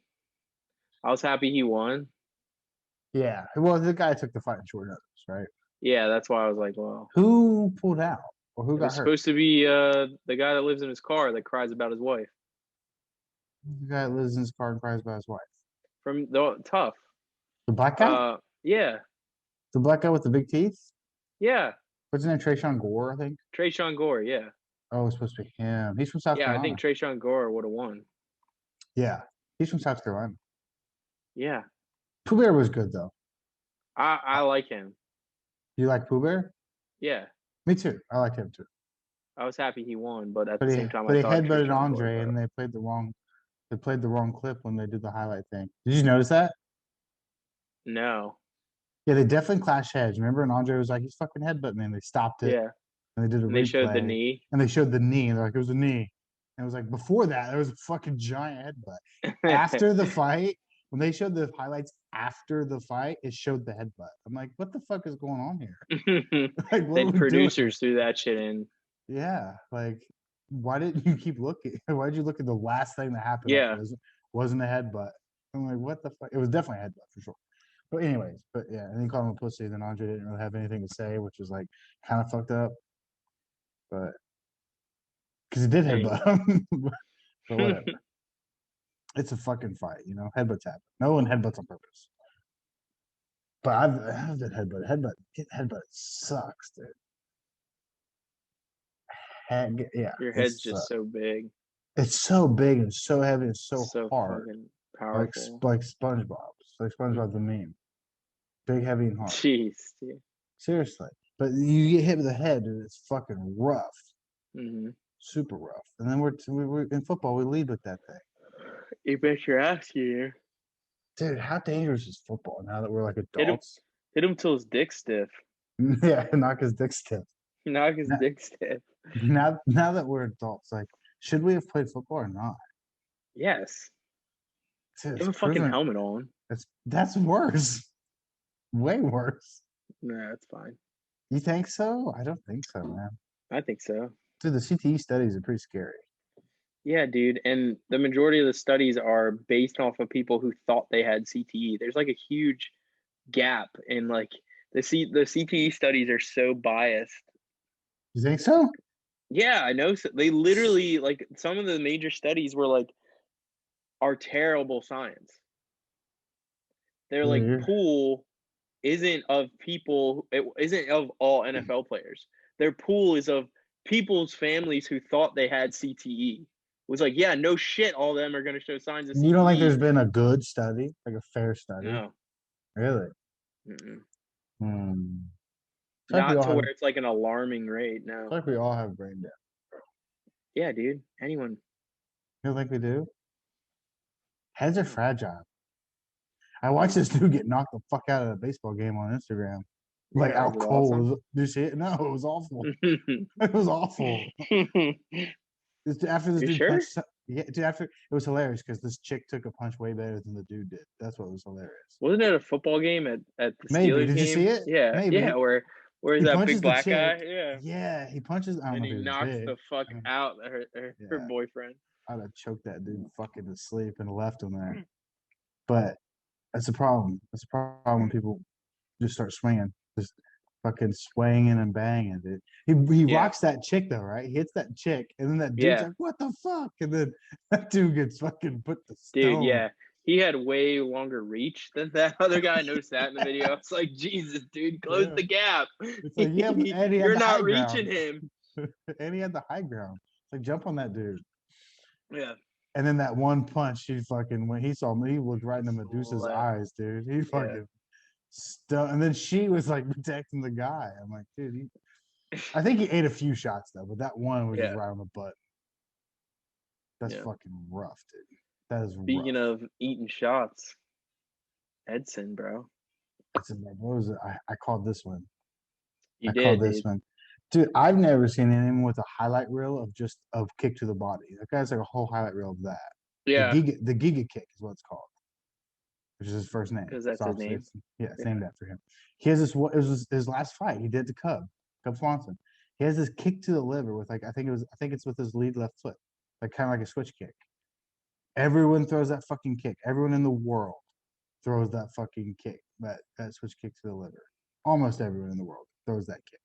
I was happy he won. Yeah. Well, the guy took the fight in short notice, right? Yeah, that's why I was like, well, Who pulled out or who it got was hurt? supposed to be the guy that lives in his car that cries about his wife. The guy that lives in his car and cries about his wife. From the Tough. The black guy? Yeah. The black guy with the big teeth? Yeah. What's his name? Trayshawn Gore, I think. Trayshawn Gore, yeah. Oh, it's supposed to be him. He's from South Yeah, Carolina. I think Trayshawn Gore would have won. Yeah. He's from South Carolina. Yeah. Pooh Bear was good though. I like him. You like Pooh Bear? Yeah. Me too. I like him too. I was happy he won, but at But the he same time, but I he thought headbutted Trayshawn Andre Gore, and they played the wrong clip when they did the highlight thing. Did you notice that? No. Yeah, they definitely clashed heads. Remember? And Andre was like, he's fucking headbutting me, and they stopped it. Yeah. And they did a And replay. they showed the knee. And they showed the knee, and they're like, it was a knee. And it was like, before that, there was a fucking giant headbutt. After the fight, when they showed the highlights after the fight, it showed the headbutt. I'm like, what the fuck is going on here? Like, what are Then we producers doing? threw that shit in. Yeah, like, why didn't you keep looking? Why did you look at the last thing that happened? Yeah. Wasn't a headbutt. I'm like, what the fuck? It was definitely a headbutt for sure. But anyways, yeah, and he called him a pussy. Then Andre didn't really have anything to say, which was like kind of fucked up. But because he did headbutt him. But whatever. It's a fucking fight, you know. Headbutts happen. No one headbutts on purpose. But I've been headbutt. Getting headbutt sucks, dude. Yeah. Your head's just so big. It's so big and so heavy and so hard. Fucking powerful. Like SpongeBob. Like SpongeBob the meme. Big, heavy, and hard. Jeez, dude. Seriously. But you get hit with the head and it's fucking rough. Mm-hmm. Super rough. And then we're in football, we lead with that thing. You bet your ass here. Dude, how dangerous is football now that we're like adults? Hit him till his dick's stiff. Yeah, knock his dick stiff. Knock his dick stiff. Now that we're adults, like, should we have played football or not? Yes. Dude, You have a fucking helmet on. That's worse. Way worse. Nah, that's fine. You think so? I don't think so, man. I think so. Dude, the CTE studies are pretty scary. Yeah, dude. And the majority of the studies are based off of people who thought they had CTE. There's like a huge gap in like the CTE studies are so biased. You think so? Yeah, I know. So they literally like some of the major studies were like are terrible science. They're like Yeah. pool isn't of people. It isn't of all NFL players. Their pool is of people's families who thought they had CTE. It was like, yeah, no shit. All of them are going to show signs of You don't think CTE. there's been a good study, like a fair study? No, Really? mm-mm. Hmm. It's like we Not all to have. where it's like an alarming rate. It's No, like we all have brain death. yeah, dude. Anyone? You don't think we do? Heads are No. fragile. I watched this dude get knocked the fuck out of a baseball game on Instagram. Like Yeah, out was it cold. awesome? Did you see it? No, it was awful. It was awful. After this You dude sure? punched, yeah, dude, after it was hilarious because this chick took a punch way better than the dude did. That's what was hilarious. Wasn't it a football game at the Maybe. Steelers Did you see game? it? Yeah, yeah. Maybe. Where's he that big punches the black chick. guy? Yeah, Yeah, he punches. I don't and know if he he was knocks big. the fuck I mean, out her yeah, boyfriend. I'd have choked that dude fucking to sleep and left him there. But that's a problem. That's a problem when people just start swinging, just fucking swinging and banging, dude. He Yeah, rocks that chick though, right? He hits that chick, and then that dude's yeah, like, "What the fuck?" And then that dude gets fucking put to dude. stone. Yeah, he had way longer reach than that other guy. I noticed that in the video. It's like, Jesus, dude, close Yeah, the gap. it's like yeah, and he had You're the high not reaching ground, him. and he had the high ground. It's like jump on that dude. Yeah, And then that one punch, he fucking when he saw me, he looked right into Medusa's Slap. eyes, dude. He Yeah. fucking stunned. And then she was like protecting the guy. I'm like, dude, I think he ate a few shots though, but that one was just Yeah, right on the butt. That's yeah. fucking rough, dude. That is Speaking rough. of eating shots, Edson, bro, It's what was it? I called this one. you I called did, this dude. one. Dude, I've never seen anyone with a highlight reel of just of kick to the body. That guy's like a whole highlight reel of that. Yeah, The Giga Kick is what it's called, which is his first name. because So that's his obviously name. it's yeah, it's Yeah. named after him. He has this. It was his last fight. He did the Cub Swanson. He has this kick to the liver with like I think it's with his lead left foot, like kind of like a switch kick. Everyone throws that fucking kick. Everyone in the world throws that fucking kick, that switch kick to the liver. Almost everyone in the world throws that kick.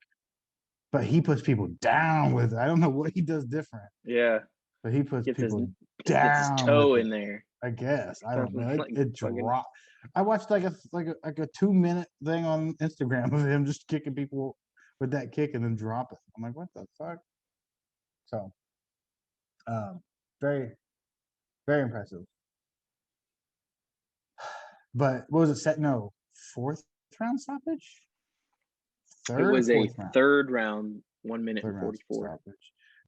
But he puts people down with it. I don't know what he does different, Yeah. but he puts Gets his people gets his down with toe it. in there. I guess. I don't know. Like It fucking dropped. I watched like a 2 minute thing on Instagram of him just kicking people with that kick and then dropping. I'm like, what the fuck? So very, very impressive. But what was it set? No, fourth round stoppage? it Third or was a fourth round? third round, 1 minute Third and round 44. stoppage.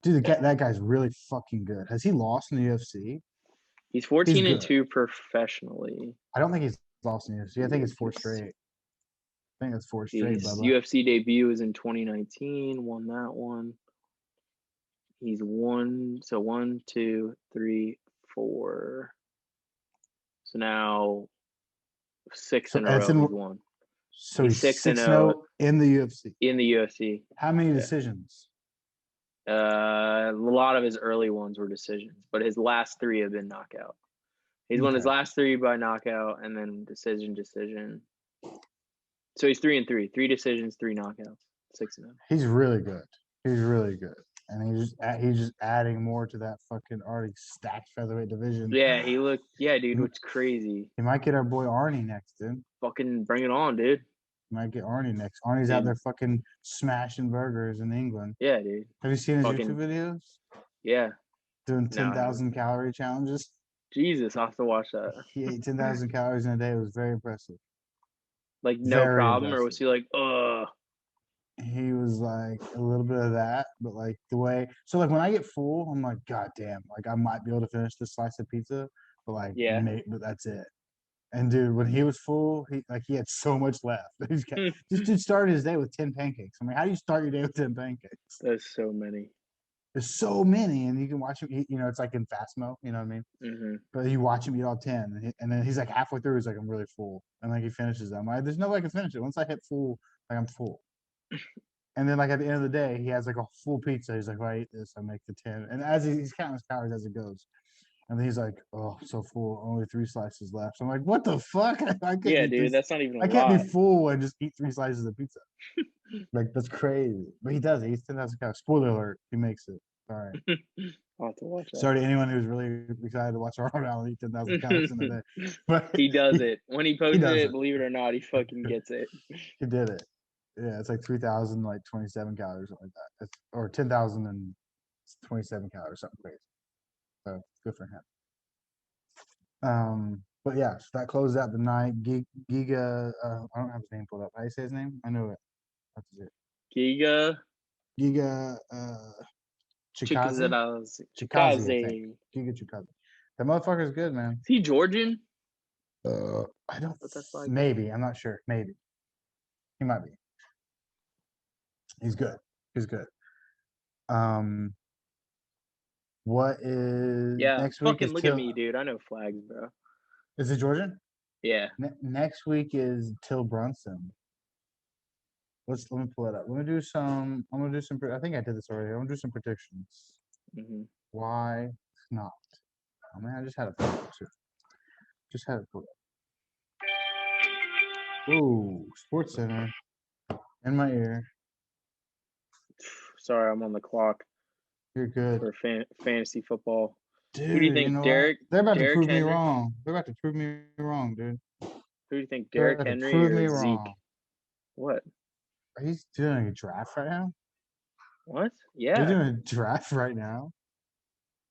Dude, that guy's really fucking good. Has he lost in the UFC? He's He's 14 and good. 2 professionally. I don't think he's lost in the UFC. I think it's four straight. I think it's four straight, His Bubba. UFC debut was in 2019, won that one. He's won, so 1, 2, 3, 4. So now 6 So in a row Edson, he's won. so He's he's 6-0 6-0 in the UFC. in the UFC. How many Yeah. decisions? A lot of his early ones were decisions, but his last 3 have been knockout. He's won his Okay. last 3 by knockout and then decision. So he's 3-3, 3 decisions, 3 knockouts, 6-0. He's really good. He's really good, and he's just adding more to that fucking already stacked featherweight division. Yeah, he looked. Yeah, dude, which crazy. He might get our boy Arnie next, dude. Fucking bring it on, dude. He might get Arnie next. Arnie's out Dude. there fucking smashing burgers in England. Yeah, dude. Have you seen his Fucking- YouTube videos? Yeah. Doing No, I 10,000 calorie challenges. Jesus, I'll have to watch that. He ate 10,000 calories in a day. It was very impressive. Like no Very problem, or impressive. was he like, ugh? He was like a little bit of that, but like the way. So like when I get full, I'm like, God damn, like I might be able to finish this slice of pizza, but like, Yeah. but that's it. And dude, when he was full, he had so much left. This dude started his day with 10 pancakes. I mean, how do you start your day with 10 pancakes? There's so many. There's so many, and you can watch him eat. You know, it's like in fast mo. You know what I mean? Mm-hmm. But you watch him eat all 10, and then he's like halfway through, he's like, I'm really full, and like he finishes them. Like, there's no way I can finish it. Once I hit full, like I'm full. And then like at the end of the day, he has like a full pizza. He's like, if I eat this, I make the 10. And as he's counting his calories as it goes. And then he's like, oh, I'm so full. Only 3 slices left. So I'm like, what the fuck? I can't Yeah, eat dude, this. that's not even a I can't be lot. full and just eat 3 slices of pizza. Like that's crazy. But he does. He eats 10,000 calories. Spoiler alert, he makes it. All right. I'll have to watch that. Sorry to anyone who's really excited to watch Arnold Allen eat 10,000 calories in a day. But He does it. When he posted does it, it. believe it or not, he fucking gets it. He did it. Yeah, it's like 3,000, like 27 calories, something like that. It's, or 10,027 calories, something crazy. So good for him. But yeah, so that closed out the night. Giga, I don't have his name pulled up. How do you say his name? I know it. That's it. Giga Giga, Chikaze? Chikaze, I think. Chikaze. Giga Chikaze. That motherfucker's good, man. Is he Georgian? I don't. But that's like Maybe I'm not sure. Maybe he might be. He's good. He's good. What is yeah. next week? Fucking Is look at me, dude. I know flags, bro. Is it Georgian? Yeah. Next week is Till Brunson. Let me pull it up. Let me do some. I'm gonna do some. I think I did this already. I'm gonna do some predictions. Mm-hmm. Why not? Oh man, I just had it pulled up too. Just had it pulled up. Ooh, Sports Center in my ear. Sorry, I'm on the clock You're good, for fantasy football. dude. Who do you think, You know Derek? what? They're about to Derek prove me Henry? wrong. They're about to prove me wrong, dude. Who do you think, They're Derek about to Henry prove me or Zeke? wrong. What? Are you doing a draft right now? What? You're Yeah. doing a draft right now?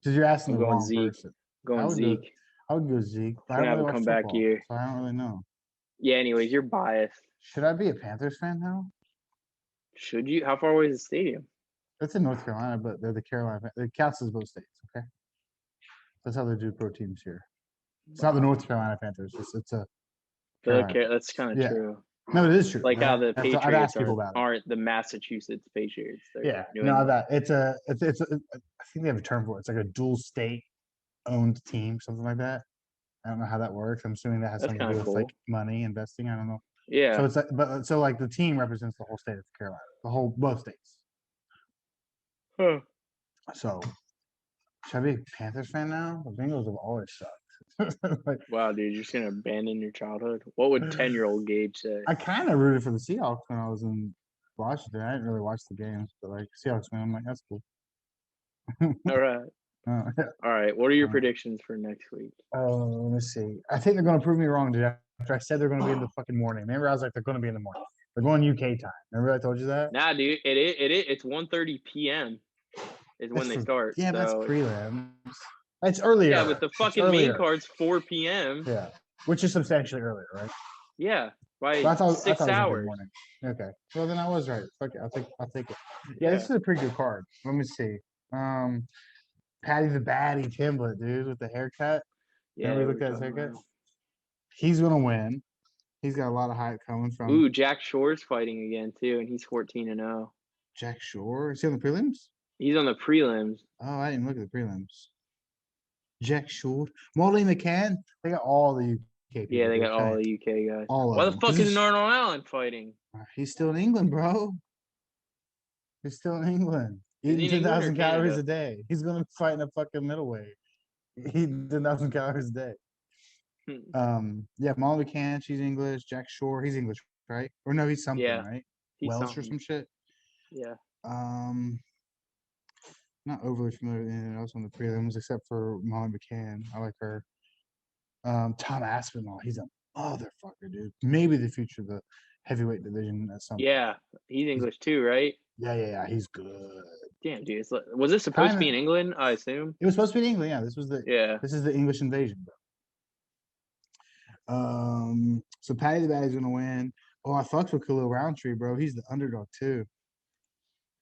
Because you're asking I'm the going wrong Zeke. person. Going Zeke. I would go Zeke, but He's I don't gonna have really a watch comeback football, year. so I don't really know. Yeah. Anyways, you're biased. Should I be a Panthers fan now? Should you? How far away is the stadium? It's in North Carolina, but they're the Carolina. It counts as both states. Okay, that's how they do pro teams here. It's not the North Carolina Panthers. It's a Carolina. That's kind of Yeah. true. No, it is true. Like how the I've Patriots asked people about it. aren't the Massachusetts Patriots. They're Yeah, New no, England. that it's a. I think they have a term for it. It's like a dual state owned team, something like that. I don't know how that works. I'm assuming that has That's something to kind do of with cool. like money investing. I don't know. Yeah. So it's like, but so like the team represents the whole state of Carolina, both states. Huh. So should I be a Panthers fan now? The Bengals have always sucked. Like, Wow, dude, you're just gonna abandon your childhood. What would 10-year-old Gage say? I kind of rooted for the Seahawks when I was in Washington. I didn't really watch the games, but like Seahawks fan, I'm like, that's cool. All right. Yeah. All right. What are your predictions for next week? Oh, let me see. I think they're going to prove me wrong, dude. After I said they're going to be in the fucking morning. Remember, I was like, they're going to be in the morning. They're going UK time. Remember, I told you that. Nah, dude, it's 1:30 p.m. is when they start. Yeah, so. that's prelims. It's earlier. Yeah, but the fucking main card's 4 p.m. Yeah, which is substantially earlier, right? Yeah, by Well, I thought 6 it was hours. morning. Okay, well then I was right. Fuck it, I'll take it. Yeah, this is a pretty good card. Let me see. Patty the Batty Timblett, dude, with the haircut. Yeah, Remember we we're looked at his talking haircut? about. He's gonna win. He's got a lot of hype coming from. Ooh, Jack Shore's fighting again too, and he's 14-0. Jack Shore. Is he on the prelims? He's on the prelims. Oh, I didn't look at the prelims. Jack Shore, Molly McCann. They got all the UK people. Yeah, they got okay? all the UK guys. All of Why them. the fuck isn't Arnold Allen fighting? He's still in England, bro. He's still in England. Is he Eating in England or 10,000 calories Canada? a day. He's gonna fight in a fucking middleweight. Eating 10,000 calories a day. Yeah, Molly McCann, she's English. Jack Shore, he's English, right? Or no, he's something, Yeah, right? he's Welsh something. or some shit. Yeah. Not overly familiar with anything else on the prelims except for Molly McCann. I like her. Tom Aspinall, he's a motherfucker, dude. Maybe the future of the heavyweight division at some point. Yeah, he's English too, right? Yeah. He's good. Damn, dude. Was this supposed to be in England? I assume. It was supposed to be in England. Yeah, this is the English invasion, bro. So Patty the Batty's gonna win. Oh, I fucked with Khalil Roundtree, bro. He's the underdog too.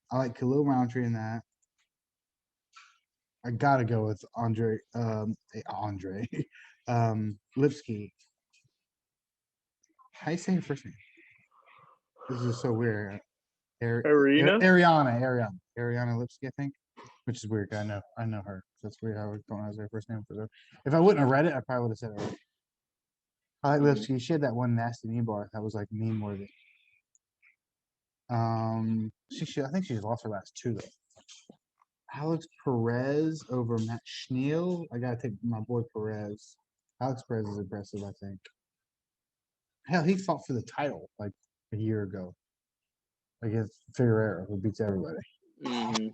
I like Khalil Roundtree in that. I gotta go with Andre Lipsky. How do you say your first name? This is so weird. Ariana Lipsky, I think, which is weird. I know her. That's weird how I don't know her first name for her. If I wouldn't have read it, I probably would have said it right. I like Lipsky. She had that one nasty knee bar that was like meme worthy. I think she's lost her last two though. Alex Perez over Matt Schneel. I gotta take my boy Perez. Alex Perez is aggressive, I think. Hell, he fought for the title like a year ago against Figueroa, who beats everybody. Mm-hmm.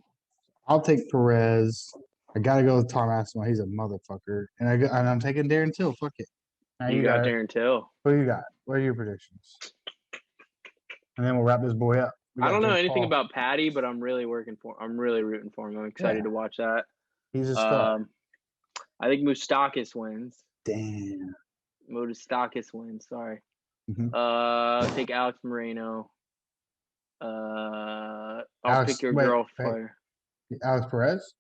I'll take Perez. I gotta go with Tom Aspinall. He's a motherfucker, and I'm taking Darren Till. Fuck it. Now You got it. Darren Till. What do you got? What are your predictions? And then we'll wrap this boy up. I don't know Jake anything Paul. about Patty, but I'm really rooting for him. I'm excited to watch that. He's a star. I think Moustakis wins. Damn. Moustakis wins. Sorry. Mhm. Take Alex Moreno. I'll Alex- pick your wait, girl wait. fighter. Alex Perez?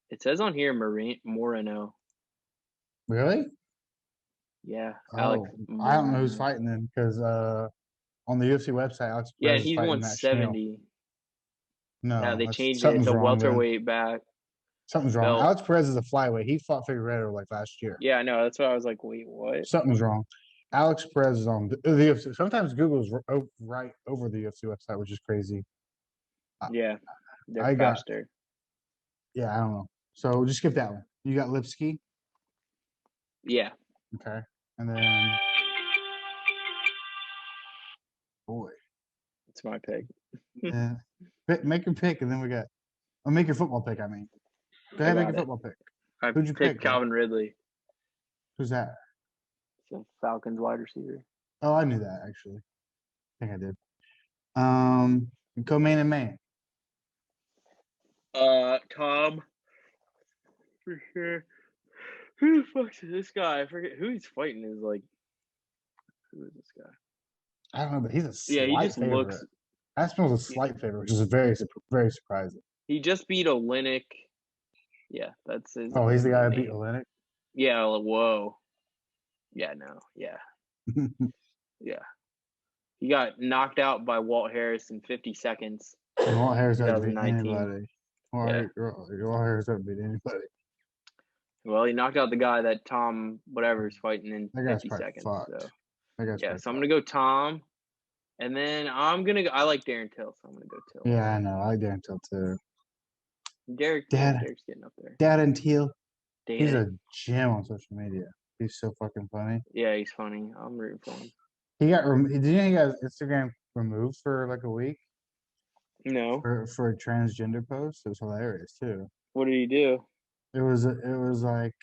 It says on here Moreno. Really? Yeah. Oh, Alex. I don't know who's Moreno. fighting then because on the UFC website, Alex Yeah, Perez and is he's fighting Matt Schnell. 170. No, Now they changed it. something's It's a wrong. Then. welterweight back. Something's wrong. belt. Alex Perez is a flyweight. He fought Figueroa like last year. Yeah, I know. That's why I was like, wait, what? Something's wrong. Alex Perez is on the UFC. Sometimes Google's right over the UFC website, which is crazy. Yeah, they're I got- faster. Yeah, I don't know. So just skip that one. You got Lipsky. Yeah. Okay. And then, boy. It's my pick. Yeah. Make your pick, and then we got. I'll make your football pick, I mean. Go ahead, make your football pick. I Who'd you picked pick, bro? Calvin Ridley. Who's that? The Falcons wide receiver. Oh, I knew that, actually. I think I did. Co-main and main. Tom. For sure. Who the fuck is this guy? I forget who he's fighting. Is like, who is this guy? I don't know, but he's a Yeah, slight he just favorite. looks. Aspinall's a slight favorite, which is very surprising. He just beat Olenek. Yeah, that's his. Oh, he's the guy that beat name. Olenek? Yeah. Whoa. Yeah. No. Yeah. Yeah. He got knocked out by Walt Harris in 50 seconds. Walt Harris doesn't beat 2019. anybody. Walt Harris doesn't beat anybody. Well, he knocked out the guy that Tom whatever is fighting in That guy's 50 probably seconds. fucked. So That guy's yeah, probably so I'm gonna go Tom, and then I'm gonna go. I like Darren Till, so I'm gonna go Till. Yeah, I know. I like Darren Till too. Derek's getting up there. Darren Till. He's Dan. a gem on social media. He's so fucking funny. Yeah, he's funny. I'm rooting for him. He got did you know he got his Instagram removed for like a week No. for a transgender post? It was hilarious too. What did he do? It was like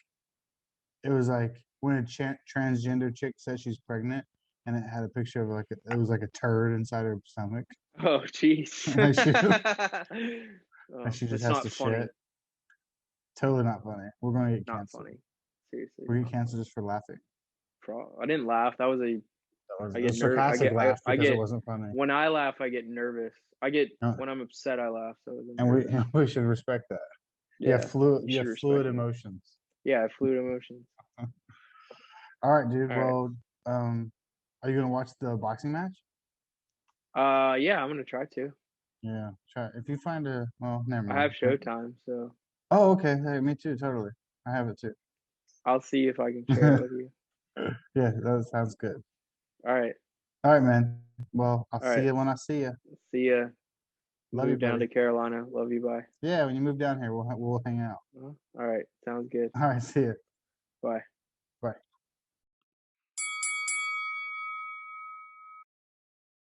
when a transgender chick said she's pregnant, and it had a picture of it was like a turd inside her stomach, Oh, jeez. and she just That's has not to funny. shit. Totally not funny. We're gonna get Not canceled. funny. Seriously. We get canceled just for laughing. I didn't laugh. That was a. I A get sarcastic laugh I because get it wasn't funny. when I laugh, I get nervous. No. When I'm upset, I laugh. So And we should respect that. You have fluid emotions. Yeah, I have fluid emotions. All right, dude. All right. Well, are you gonna watch the boxing match? Yeah, I'm gonna try to. Yeah, try. If you find never mind. I have Showtime, so. Oh, okay. Hey, me too. Totally. I have it too. I'll see if I can share it with you. Yeah, that sounds good. All right. All right, man. Well, I'll All see right. you when I see you. See ya. Love you, Move down buddy. to Carolina. Love you. Bye. Yeah, when you move down here, we'll hang out. All right. Sounds good. All right, see you. Bye.